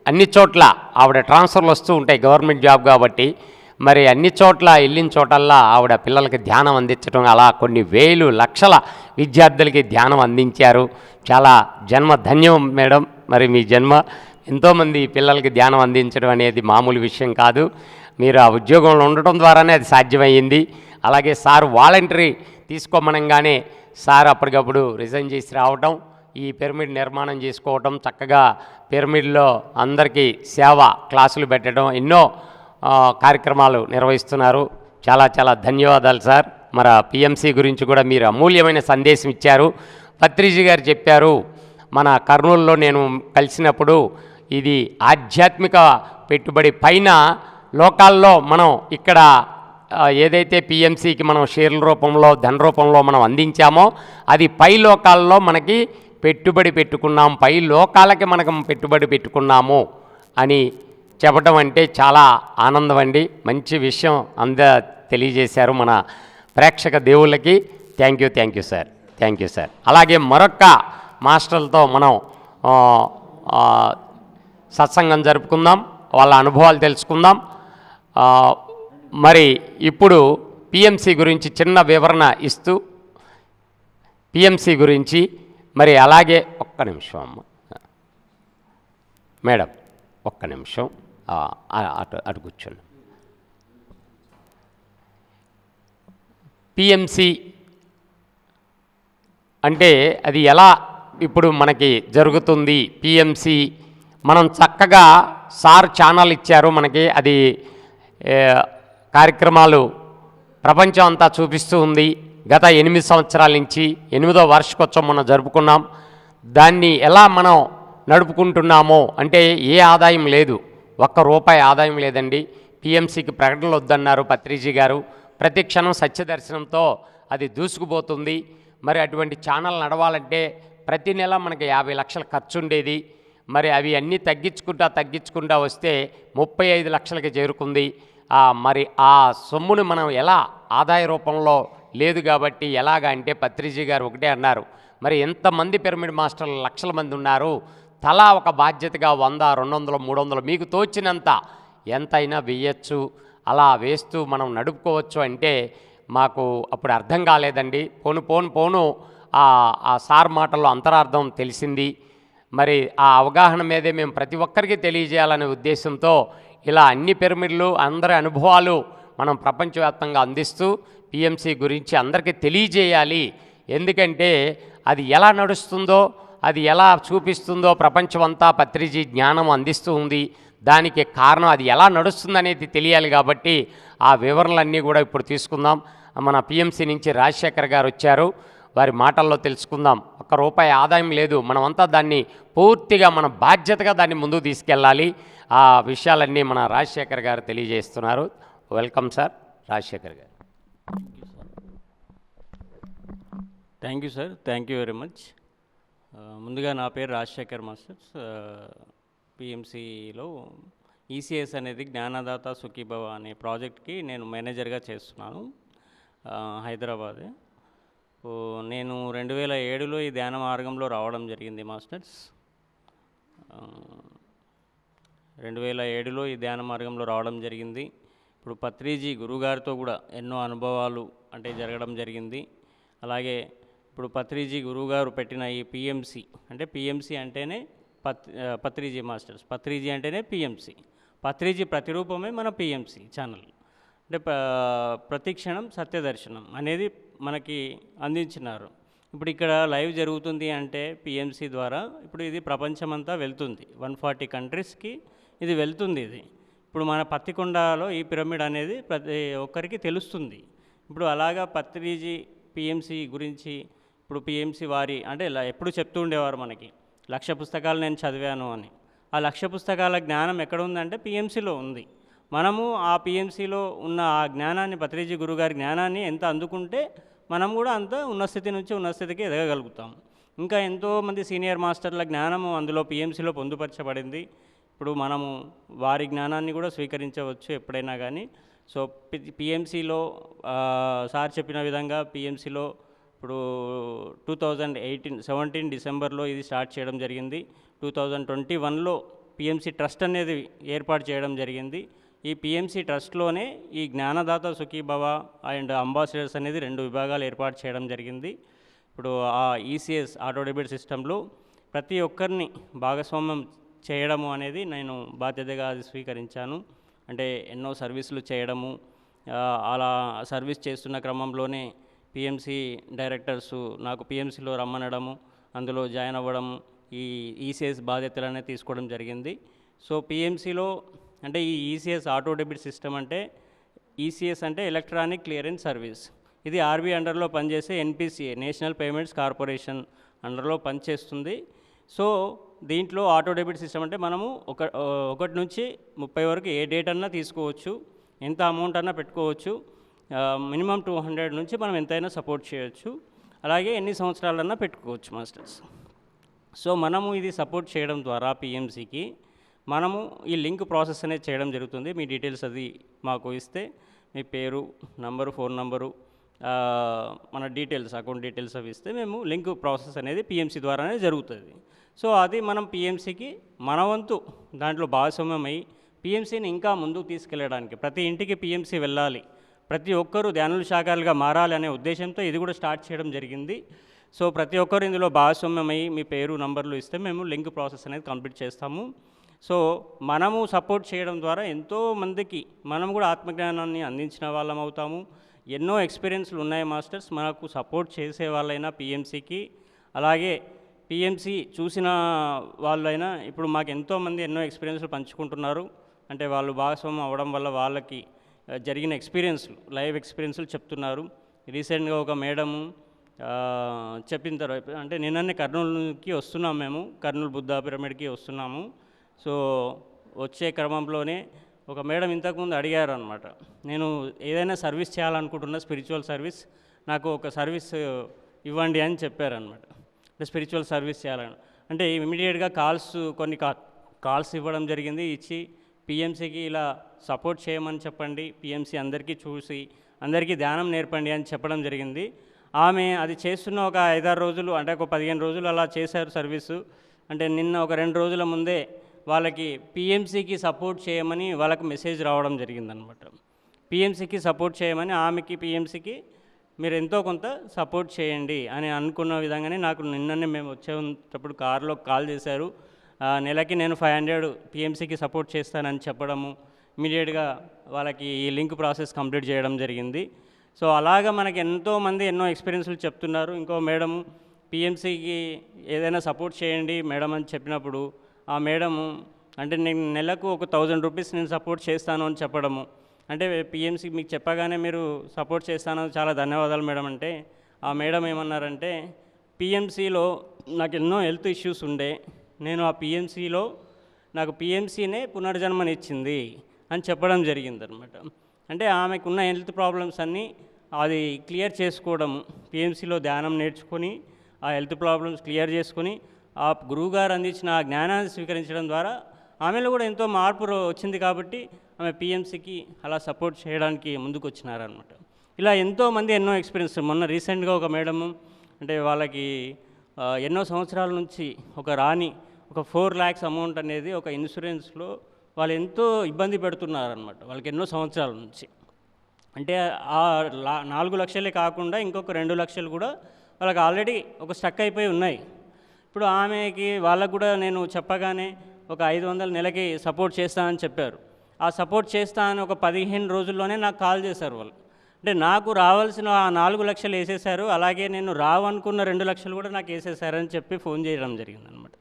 అన్ని చోట్ల ఆవిడ ట్రాన్స్ఫర్లు వస్తూ ఉంటాయి, గవర్నమెంట్ జాబ్ కాబట్టి. మరి అన్ని చోట్ల వెళ్ళిన చోటల్లా ఆవిడ పిల్లలకి ధ్యానం అందించడం, అలా కొన్ని వేలు లక్షల విద్యార్థులకి ధ్యానం అందించారు. చాలా జన్మ ధన్యం మేడం. మరి మీ జన్మ ఎంతోమంది పిల్లలకి ధ్యానం అందించడం అనేది మామూలు విషయం కాదు. మీరు ఆ ఉద్యోగంలో ఉండటం ద్వారానే అది సాధ్యమయ్యింది. అలాగే సార్ వాలంటరీ తీసుకోమనగానే సార్ అప్పటికప్పుడు రిజైన్ చేసి రావటం, ఈ పిరమిడ్ నిర్మాణం చేసుకోవటం, చక్కగా పిరమిడ్లో అందరికీ సేవ క్లాసులు పెట్టడం, ఎన్నో కార్యక్రమాలు నిర్వహిస్తున్నారు. చాలా చాలా ధన్యవాదాలు సార్. మరి పిఎంసి గురించి కూడా మీరు అమూల్యమైన సందేశం ఇచ్చారు. పత్రిజీ గారు చెప్పారు, మన కర్నూలులో నేను కలిసినప్పుడు ఇది ఆధ్యాత్మిక పెట్టుబడి పైన లోకాల్లో మనం ఇక్కడ ఏదైతే పిఎంసికి మనం షేర్ల రూపంలో ధన రూపంలో మనం అందించామో అది పై లోకాల్లో మనకి పెట్టుబడి పెట్టుకున్నాం, పై లోకాలకి మనకు పెట్టుబడి పెట్టుకున్నాము అని చెప్పడం అంటే చాలా ఆనందం అండి. మంచి విషయం తెలియజేశారు మన ప్రేక్షక దేవుళ్ళకి. Thank you sir, thank you sir. అలాగే మరొక్క మాస్టర్లతో మనం సత్సంగం జరుపుకుందాం, వాళ్ళ అనుభవాలు తెలుసుకుందాం. మరి ఇప్పుడు పిఎంసి గురించి చిన్న వివరణ ఇస్తూ పిఎంసి గురించి మరి అలాగే ఒక్క నిమిషం అమ్మ మేడం, ఒక్క నిమిషం అటు కూర్చోండి. పిఎంసి అంటే అది ఎలా ఇప్పుడు మనకి జరుగుతుంది? పిఎంసి మనం చక్కగా సార్ ఛానల్ ఇచ్చారు మనకి, అది కార్యక్రమాలు ప్రపంచం అంతా చూపిస్తూ ఉంది. గత 8 సంవత్సరాల నుంచి 8వ వార్షికోత్సవం మనం జరుపుకున్నాం. దాన్ని ఎలా మనం నడుపుకుంటున్నామో అంటే ఏ ఆదాయం లేదు, ₹1 ఆదాయం లేదండి. పిఎంసికి ప్రకటనలు వద్దన్నారు పత్రిజీ గారు. ప్రతి క్షణం సత్యదర్శనంతో అది దూసుకుపోతుంది. మరి అటువంటి ఛానల్ నడవాలంటే ప్రతి నెల మనకి 50 లక్షల ఖర్చు ఉండేది. మరి అవి అన్నీ తగ్గించుకుంటా వస్తే 35 లక్షలకి చేరుకుంది. మరి ఆ సొమ్మును మనం ఎలా ఆదాయ రూపంలో లేదు కాబట్టి ఎలాగా అంటే పత్రిజీ గారు ఒకటే అన్నారు, మరి ఎంతమంది పిరమిడ్ మాస్టర్లు లక్షల మంది ఉన్నారు, తలా ఒక బాధ్యతగా 100, 200, 300 మీకు తోచినంత ఎంతైనా వేయచ్చు, అలా వేస్తూ మనం నడుపుకోవచ్చు అంటే మాకు అప్పుడు అర్థం కాలేదండి. పోను ఆ సార్ మాటల్లో అంతరార్థం తెలిసింది. మరి ఆ అవగాహన మీదే మేము ప్రతి ఒక్కరికి తెలియజేయాలనే ఉద్దేశంతో ఇలా అన్ని పిరమిడ్లు అందరి అనుభవాలు మనం ప్రపంచవ్యాప్తంగా అందిస్తూ పిఎంసి గురించి అందరికీ తెలియజేయాలి. ఎందుకంటే అది ఎలా నడుస్తుందో, అది ఎలా చూపిస్తుందో ప్రపంచమంతా పత్రిజీ జ్ఞానం అందిస్తూ ఉంది. దానికి కారణం అది ఎలా నడుస్తుందనేది తెలియాలి. కాబట్టి ఆ వివరణలన్నీ కూడా ఇప్పుడు తీసుకుందాం. మన పిఎంసి నుంచి రాజశేఖర్ గారు వచ్చారు, వారి మాటల్లో తెలుసుకుందాం. ₹1 ఆదాయం లేదు, మనమంతా దాన్ని పూర్తిగా మన బాధ్యతగా దాన్ని ముందుకు తీసుకెళ్ళాలి. ఆ విషయాలన్నీ మన రాజశేఖర్ గారు తెలియజేస్తున్నారు. వెల్కమ్ సార్ రాజశేఖర్ గారు. Thank you sir, thank you very much. ముందుగా నా పేరు రాజశేఖర్ మాస్టర్స్. పిఎంసిలో ఈసీఎస్ అనేది జ్ఞానదాత సుఖీభవ అనే ప్రాజెక్ట్కి నేను మేనేజర్గా చేస్తున్నాను, హైదరాబాద్. నేను 2007లో ఈ ధ్యాన మార్గంలో రావడం జరిగింది మాస్టర్స్. 2007లో ఈ ధ్యాన మార్గంలో రావడం జరిగింది. ఇప్పుడు పత్రిజీ గురుగారితో కూడా ఎన్నో అనుభవాలు అంటే జరగడం జరిగింది. అలాగే ఇప్పుడు పత్రిజీ గురుగారు పెట్టిన ఈ పిఎంసి అంటే పిఎంసి అంటేనే పత్రిజీ మాస్టర్స్, పత్రిజీ అంటేనే పిఎంసి, పత్రిజీ ప్రతిరూపమే మన పిఎంసి ఛానల్. అంటే ప్రతిక్షణం సత్యదర్శనం అనేది మనకి అందించినారు. ఇప్పుడు ఇక్కడ లైవ్ జరుగుతుంది అంటే పిఎంసి ద్వారా ఇప్పుడు ఇది ప్రపంచమంతా వెళ్తుంది, 140 కంట్రీస్కి ఇది వెళ్తుంది. ఇది ఇప్పుడు మన పత్తికొండలో ఈ పిరమిడ్ అనేది ప్రతి ఒక్కరికి తెలుస్తుంది. ఇప్పుడు అలాగా పత్రిజీ పిఎంసి గురించి ఇప్పుడు పిఎంసి వారి అంటే ఎప్పుడు చెప్తూ ఉండేవారు మనకి 1,00,000 పుస్తకాలు నేను చదివాను అని. ఆ 1,00,000 పుస్తకాల జ్ఞానం ఎక్కడ ఉందంటే పిఎంసిలో ఉంది. మనము ఆ పిఎంసిలో ఉన్న ఆ జ్ఞానాన్ని, పత్రిజీ గురుగారి జ్ఞానాన్ని ఎంత అందుకుంటే మనం కూడా అంత ఉన్నత స్థితి నుంచి ఉన్నత స్థితికి ఎదగలుగుతాం. ఇంకా ఎంతోమంది సీనియర్ మాస్టర్ల జ్ఞానము అందులో పిఎంసిలో పొందుపరచబడింది. ఇప్పుడు మనము వారి జ్ఞానాన్ని కూడా స్వీకరించవచ్చు ఎప్పుడైనా కానీ. సో పిఎంసిలో సార్ చెప్పిన విధంగా పిఎంసిలో ఇప్పుడు 2017 డిసెంబర్లో ఇది స్టార్ట్ చేయడం జరిగింది. 2021లో పిఎంసి ట్రస్ట్ అనేది ఏర్పాటు చేయడం జరిగింది. ఈ పిఎంసి ట్రస్ట్లోనే ఈ జ్ఞానదాత సుఖీభవ అండ్ అంబాసిడర్స్ అనేది 2 విభాగాలు ఏర్పాటు చేయడం జరిగింది. ఇప్పుడు ఆ ఈసీఎస్ ఆటో డెబిట్ సిస్టంలో ప్రతి ఒక్కరిని భాగస్వామ్యం చేయడము అనేది నేను బాధ్యతగా అది స్వీకరించాను. అంటే ఎన్నో సర్వీసులు చేయడము, అలా సర్వీస్ చేస్తున్న క్రమంలోనే పిఎంసి డైరెక్టర్సు నాకు పిఎంసిలో రమ్మనడము, అందులో జాయిన్ అవ్వడం, ఈ ఈసీఎస్ బాధ్యతలనే తీసుకోవడం జరిగింది. సో పిఎంసిలో అంటే ఈ ఈసీఎస్ ఆటో డెబిట్ సిస్టమ్ అంటే ఈసీఎస్ అంటే ఎలక్ట్రానిక్ క్లియరెన్స్ సర్వీస్. ఇది ఆర్బీఐ అండర్లో పనిచేసే ఎన్పిసిఏ నేషనల్ పేమెంట్స్ కార్పొరేషన్ అండర్లో పనిచేస్తుంది. సో దీంట్లో ఆటో డెబిట్ సిస్టమ్ అంటే మనము 1 నుంచి 30 వరకు ఏ డేట్ అన్నా తీసుకోవచ్చు, ఎంత అమౌంట్ అన్నా పెట్టుకోవచ్చు. మినిమం 200 నుంచి మనం ఎంతైనా సపోర్ట్ చేయొచ్చు. అలాగే ఎన్ని సంవత్సరాలన్నా పెట్టుకోవచ్చు మాస్టర్స్. సో మనము ఇది సపోర్ట్ చేయడం ద్వారా పిఎంసికి మనము ఈ లింక్ ప్రాసెస్ అనేది చేయడం జరుగుతుంది. మీ డీటెయిల్స్ అది మాకు ఇస్తే మీ పేరు, నంబరు, ఫోన్ నంబరు, మన డీటెయిల్స్, అకౌంట్ డీటెయిల్స్ అవి ఇస్తే మేము లింక్ ప్రాసెస్ అనేది పిఎంసి ద్వారానే జరుగుతుంది. సో అది మనం పిఎంసికి మన వంతు దాంట్లో భాగస్వామ్యమై పిఎంసిని ఇంకా ముందుకు తీసుకెళ్ళడానికి, ప్రతి ఇంటికి పిఎంసి వెళ్ళాలి, ప్రతి ఒక్కరూ ధ్యానుల శాఖలుగా మారాలి అనే ఉద్దేశంతో ఇది కూడా స్టార్ట్ చేయడం జరిగింది. సో ప్రతి ఒక్కరు ఇందులో భాగస్వామ్యమై మీ పేరు, నంబర్లు ఇస్తే మేము లింక్ ప్రాసెస్ అనేది కంప్లీట్ చేస్తాము. సో మనము సపోర్ట్ చేయడం ద్వారా ఎంతోమందికి మనం కూడా ఆత్మజ్ఞానాన్ని అందించిన వాళ్ళం అవుతాము. ఎన్నో ఎక్స్పీరియన్స్లు ఉన్నాయి మాస్టర్స్, మనకు సపోర్ట్ చేసే వాళ్ళైనా పిఎంసికి, అలాగే పిఎంసి చూసిన వాళ్ళైనా ఇప్పుడు మాకు ఎంతోమంది ఎన్నో ఎక్స్పీరియన్స్లు పంచుకుంటున్నారు. అంటే వాళ్ళు భాగస్వామ్యం అవ్వడం వల్ల వాళ్ళకి జరిగిన ఎక్స్పీరియన్స్లు, లైవ్ ఎక్స్పీరియన్స్లు చెప్తున్నారు. రీసెంట్గా ఒక మేడము చెప్పిన తర్వాత, అంటే నిన్ననే కర్నూలుకి వస్తున్నాము, మేము కర్నూలు బుద్ధ పిరమిడ్కి వస్తున్నాము. సో వచ్చే క్రమంలోనే ఒక మేడం ఇంతకుముందు అడిగారు అనమాట, నేను ఏదైనా సర్వీస్ చేయాలనుకుంటున్నా, స్పిరిచువల్ సర్వీస్, నాకు ఒక సర్వీస్ ఇవ్వండి అని చెప్పారనమాట. అంటే స్పిరిచువల్ సర్వీస్ చేయాలని, అంటే ఇమీడియట్గా కొన్ని కాల్స్ ఇవ్వడం జరిగింది. ఇచ్చి పిఎంసికి ఇలా సపోర్ట్ చేయమని చెప్పండి, పిఎంసి అందరికీ చూసి అందరికీ ధ్యానం నేర్పండి అని చెప్పడం జరిగింది. ఆమె అది చేస్తున్న ఒక 5-6 రోజులు, అంటే ఒక 15 రోజులు అలా చేశారు సర్వీసు. అంటే నిన్న ఒక 2 రోజుల ముందే వాళ్ళకి పిఎంసికి సపోర్ట్ చేయమని వాళ్ళకి మెసేజ్ రావడం జరిగిందనమాట. పిఎంసికి సపోర్ట్ చేయమని, ఆమెకి పిఎంసికి మీరు ఎంతో కొంత సపోర్ట్ చేయండి అని అనుకున్న విధంగానే నాకు నిన్ననే మేము వచ్చేటప్పుడు కారులో కాల్ చేశారు. నెలకి నేను 500 పిఎంసికి సపోర్ట్ చేస్తానని చెప్పడము, ఇమీడియట్గా వాళ్ళకి ఈ లింక్ ప్రాసెస్ కంప్లీట్ చేయడం జరిగింది. సో అలాగా మనకి ఎంతోమంది ఎన్నో ఎక్స్పీరియన్స్లు చెప్తున్నారు. ఇంకో మేడం పిఎంసికి ఏదైనా సపోర్ట్ చేయండి మేడం అని చెప్పినప్పుడు, ఆ మేడము అంటే నేను నెలకు ఒక 1000 రూపీస్ నేను సపోర్ట్ చేస్తాను అని చెప్పడము, అంటే పిఎంసికి మీకు చెప్పగానే మీరు సపోర్ట్ చేస్తాను, చాలా ధన్యవాదాలు మేడం అంటే, ఆ మేడం ఏమన్నారంటే, పిఎంసిలో నాకు ఎన్నో హెల్త్ ఇష్యూస్ ఉండే, నేను ఆ పిఎంసిలో నాకు పిఎంసినే పునర్జన్మనిచ్చింది అని చెప్పడం జరిగిందనమాట. అంటే ఆమెకున్న హెల్త్ ప్రాబ్లమ్స్ అన్నీ అది క్లియర్ చేసుకోవడం, పిఎంసిలో ధ్యానం నేర్చుకొని ఆ హెల్త్ ప్రాబ్లమ్స్ క్లియర్ చేసుకొని ఆ గురువుగారు అందించిన ఆ జ్ఞానాన్ని స్వీకరించడం ద్వారా ఆమెలో కూడా ఎంతో మార్పు వచ్చింది. కాబట్టి ఆమె పిఎంసికి అలా సపోర్ట్ చేయడానికి ముందుకు వచ్చినారనమాట. ఇలా ఎంతోమంది ఎన్నో ఎక్స్పీరియన్స్. మొన్న రీసెంట్గా ఒక మేడము, అంటే వాళ్ళకి ఎన్నో సంవత్సరాల నుంచి ఒక 4 lakhs అమౌంట్ అనేది ఒక ఇన్సూరెన్స్లో వాళ్ళు ఎంతో ఇబ్బంది పెడుతున్నారనమాట, వాళ్ళకి ఎన్నో సంవత్సరాల నుంచి. అంటే ఆ 4 లక్షలే కాకుండా ఇంకొక 2 లక్షలు కూడా వాళ్ళకి ఆల్రెడీ ఒక స్టక్ అయిపోయి ఉన్నాయి. ఇప్పుడు వాళ్ళకు కూడా నేను చెప్పగానే ఒక 500 నెలకి సపోర్ట్ చేస్తానని చెప్పారు. ఆ సపోర్ట్ చేస్తా అని ఒక 15 రోజుల్లోనే నాకు కాల్ చేశారు వాళ్ళు. అంటే నాకు రావాల్సిన ఆ 4 లక్షలు వేసేశారు, అలాగే నేను రావనుకున్న 2 లక్షలు కూడా నాకు వేసేశారని చెప్పి ఫోన్ చేయడం జరిగిందనమాట.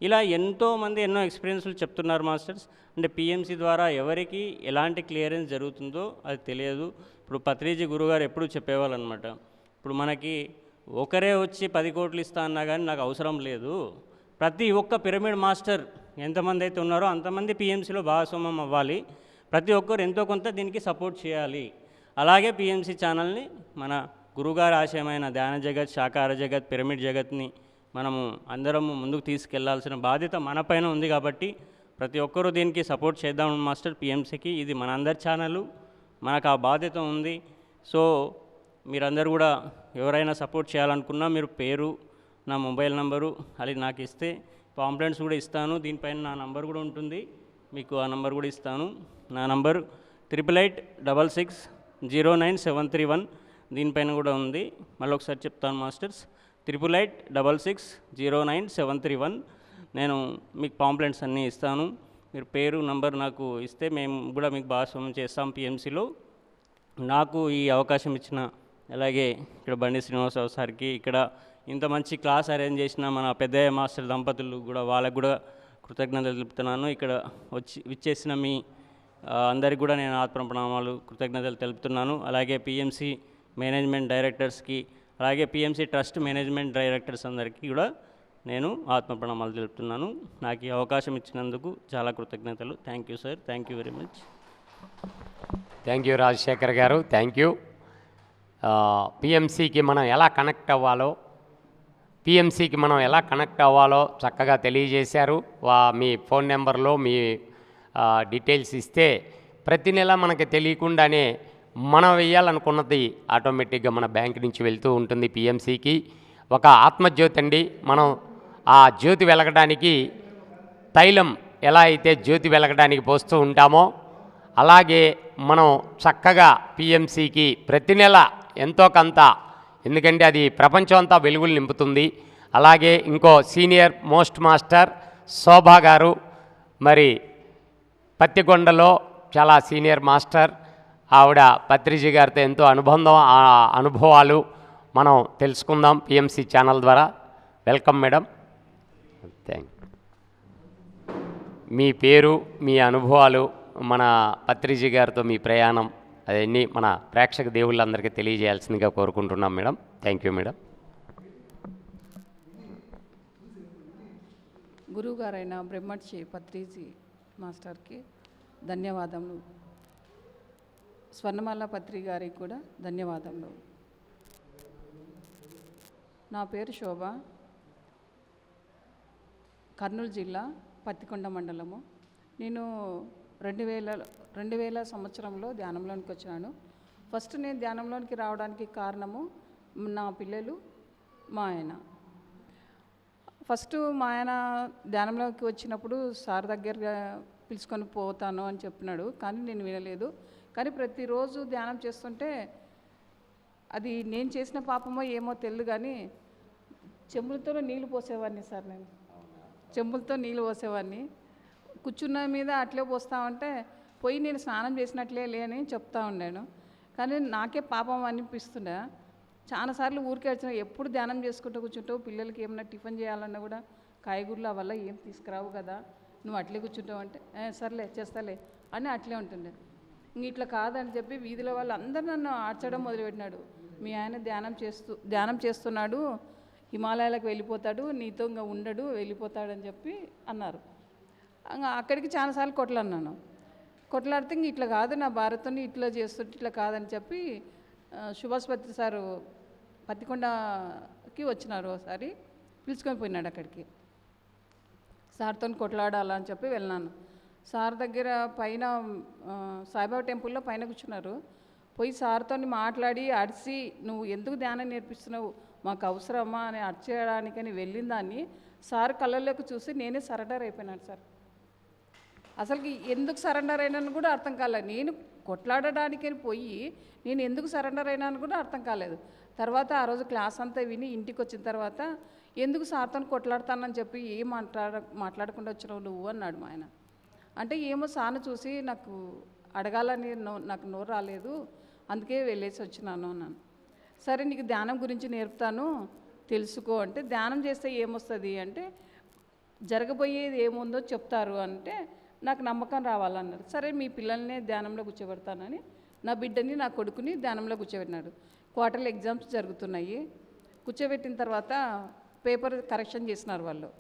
ఇలా ఎంతోమంది ఎన్నో ఎక్స్పీరియన్స్లు చెప్తున్నారు మాస్టర్స్. అంటే పిఎంసి ద్వారా ఎవరికి ఎలాంటి క్లియరెన్స్ జరుగుతుందో అది తెలియదు. ఇప్పుడు పత్రిజీ గురుగారు ఎప్పుడు చెప్పేవాళ్ళు అనమాట, ఇప్పుడు మనకి ఒకరే వచ్చి 10 కోట్లు ఇస్తా అన్నా కానీ నాకు అవసరం లేదు, ప్రతి ఒక్క పిరమిడ్ మాస్టర్ ఎంతమంది అయితే ఉన్నారో అంతమంది పిఎంసిలో భాగస్వామ్యం అవ్వాలి, ప్రతి ఒక్కరు ఎంతో కొంత దీనికి సపోర్ట్ చేయాలి. అలాగే పిఎంసి ఛానల్ని మన గురుగారి ఆశయమైన ధ్యాన జగత్, శాకాహార జగత్, పిరమిడ్ జగత్ని మనము అందరము ముందుకు తీసుకెళ్లాల్సిన బాధ్యత మన పైన ఉంది. కాబట్టి ప్రతి ఒక్కరూ దీనికి సపోర్ట్ చేద్దాం మాస్టర్. పిఎంసికి ఇది మన అందరి ఛానల్, మనకు ఆ బాధ్యత ఉంది. సో మీరందరూ కూడా ఎవరైనా సపోర్ట్ చేయాలనుకున్నా మీరు పేరు, నా మొబైల్ నంబరు అది నాకు ఇస్తే పాంప్లెంట్స్ కూడా ఇస్తాను. దీనిపైన నా నంబర్ కూడా ఉంటుంది, మీకు ఆ నంబర్ కూడా ఇస్తాను. నా నంబర్ 8886609731, దీనిపైన కూడా ఉంది. మళ్ళీ ఒకసారి చెప్తాను మాస్టర్స్, 8886609731. నేను మీకు పాంప్లెంట్స్ అన్నీ ఇస్తాను. మీరు పేరు, నంబర్ నాకు ఇస్తే మేము కూడా మీకు భాగస్వామ్యం చేస్తాం పిఎంసిలో. నాకు ఈ అవకాశం ఇచ్చిన, అలాగే ఇక్కడ బండి శ్రీనివాసరావు సార్కి, ఇక్కడ ఇంత మంచి క్లాస్ అరేంజ్ చేసిన మన పెద్దయ్య మాస్టర్ దంపతులు కూడా, వాళ్ళకు కూడా కృతజ్ఞతలు తెలుపుతున్నాను. ఇక్కడ విచ్చేసిన మీ అందరికి కూడా నేను ఆత్మప్రణామాలు, కృతజ్ఞతలు తెలుపుతున్నాను. అలాగే పిఎంసి మేనేజ్మెంట్ డైరెక్టర్స్కి, అలాగే పిఎంసి ట్రస్ట్ మేనేజ్మెంట్ డైరెక్టర్స్ అందరికీ కూడా నేను ఆత్మప్రణామాలు తెలుపుతున్నాను. నాకు ఈ అవకాశం ఇచ్చినందుకు చాలా కృతజ్ఞతలు. Thank you sir, thank you very much. Thank you Rajasekhar గారు, థ్యాంక్ యూ. పిఎంసికి మనం ఎలా కనెక్ట్ అవ్వాలో చక్కగా తెలియజేశారు. మీ ఫోన్ నెంబర్లో మీ డీటెయిల్స్ ఇస్తే ప్రతి నెల మనకి తెలియకుండానే మనం వేయాలనుకున్నది ఆటోమేటిక్గా మన బ్యాంక్ నుంచి వెళ్తూ ఉంటుంది పిఎంసికి. ఒక ఆత్మజ్యోతి అండి. మనం ఆ జ్యోతి వెలగడానికి తైలం ఎలా అయితే జ్యోతి వెలగడానికి పోస్తూ ఉంటామో అలాగే మనం చక్కగా పిఎంసికి ప్రతి నెల ఎంతో కొంత, ఎందుకంటే అది ప్రపంచం అంతా వెలుగులు నింపుతుంది. అలాగే ఇంకో సీనియర్ మోస్ట్ మాస్టర్ శోభా గారు, మరి పత్తికొండలో చాలా సీనియర్ మాస్టర్, ఆవిడ పత్రిజీ గారితో ఎంతో అనుబంధం, ఆ అనుభవాలు మనం తెలుసుకుందాం పిఎంసి ఛానల్ ద్వారా. Welcome madam. Thank you. మీ పేరు, మీ అనుభవాలు, మన పత్రిజీ గారితో మీ ప్రయాణం అవన్నీ మన ప్రేక్షక దేవుళ్ళందరికీ తెలియజేయాల్సిందిగా కోరుకుంటున్నాం మేడం. Thank you madam. గురువుగారైన బ్రహ్మర్షి పత్రిజీ మాస్టర్కి ధన్యవాదములు. స్వర్ణమాల పత్రి గారికి కూడా ధన్యవాదములు. నా పేరు శోభ, కర్నూలు జిల్లా పత్తికొండ మండలము. నేను 2000 సంవత్సరంలో ధ్యానంలోనికి వచ్చినాను. ఫస్ట్ నేను ధ్యానంలోనికి రావడానికి కారణము నా పిల్లలు, మా ఆయన. ఫస్ట్ మా ఆయన ధ్యానంలోకి వచ్చినప్పుడు సార్ దగ్గర పిలుచుకొని పోతాను అని చెప్పినాడు, కానీ నేను వినలేదు. కానీ ప్రతిరోజు ధ్యానం చేస్తుంటే అది నేను చేసిన పాపమో ఏమో తెలియదు, కానీ చెంబులతో నీళ్ళు పోసేవాడిని సార్. నేను చెంబులతో నీళ్ళు పోసేవాడిని. కూర్చున్న మీద అట్లే పోస్తామంటే పోయి నేను స్నానం చేసినట్లే అని చెప్తా ఉండాను. కానీ నాకే పాపం అనిపిస్తుండే. చాలాసార్లు ఊరికే వచ్చిన, ఎప్పుడు ధ్యానం చేసుకుంటూ కూర్చుంటావు, పిల్లలకి ఏమైనా టిఫిన్ చేయాలన్నా కూడా కాయగూరలు వల్ల ఏం తీసుకురావు కదా, నువ్వు అట్లే కూర్చుంటావు అంటే సర్లే చేస్తాలే అని అట్లే ఉంటుండే. ఇంక ఇట్లా కాదని చెప్పి వీధిలో వాళ్ళు అందరూ నన్ను ఆడ్చడం మొదలుపెట్టినాడు. మీ ఆయన ధ్యానం చేస్తున్నాడు, హిమాలయాలకు వెళ్ళిపోతాడు, నీతో ఇంకా ఉండడు, వెళ్ళిపోతాడని చెప్పి అన్నారు. ఇంకా అక్కడికి చాలాసార్లు కొట్లాడినాను. కొట్లాడితే ఇంక ఇట్లా కాదు, నా భార్యతో ఇట్లా చేస్తుంటే ఇట్లా కాదని చెప్పి సుభాష్ పత్రి సారు పత్తికొండకి వచ్చినారు. ఒకసారి పిలుచుకొని పోయినాడు అక్కడికి. సార్తో కొట్లాడాలని చెప్పి వెళ్ళినాను. సార్ దగ్గర పైన సాయిబాబా టెంపుల్లో పైన కూర్చున్నారు. పోయి సార్తో మాట్లాడి అడిసి, నువ్వు ఎందుకు ధ్యానం నేర్పిస్తున్నావు, మాకు అవసరమా అని అడిచేయడానికని వెళ్ళిన దాన్ని సార్ కళ్ళల్లోకి చూసి నేనే సరెండర్ అయిపోయినాను సార్. అసలుకి ఎందుకు సరెండర్ అయినాను కూడా అర్థం కాలేదు. నేను కొట్లాడడానికని పోయి నేను ఎందుకు సరెండర్ అయినాను కూడా అర్థం కాలేదు. తర్వాత ఆ రోజు క్లాస్ అంతా విని ఇంటికి వచ్చిన తర్వాత ఎందుకు సార్తో కొట్లాడతానని చెప్పి ఏం మాట్లాడకుండా వచ్చినావు నువ్వు అన్నాడు మా ఆయన. అంటే ఏమో సార్ను చూసి నాకు అడగాలని నాకు నోరు రాలేదు, అందుకే వెళ్ళేసి వచ్చినాను అన్నాను. సరే నీకు ధ్యానం గురించి నేర్పుతాను తెలుసుకో అంటే, ధ్యానం చేస్తే ఏమొస్తుంది అంటే జరగబోయేది ఏముందో చెప్తారు అంటే నాకు నమ్మకం రావాలన్నారు. సరే మీ పిల్లల్నే ధ్యానంలో కూర్చోబెడతానని నా బిడ్డని నా కొడుకుని ధ్యానంలో కూర్చోబెట్టినాడు. క్వార్టర్లీ ఎగ్జామ్స్ జరుగుతున్నాయి. కూర్చోబెట్టిన తర్వాత పేపర్ కరెక్షన్ చేసినారు వాళ్ళు.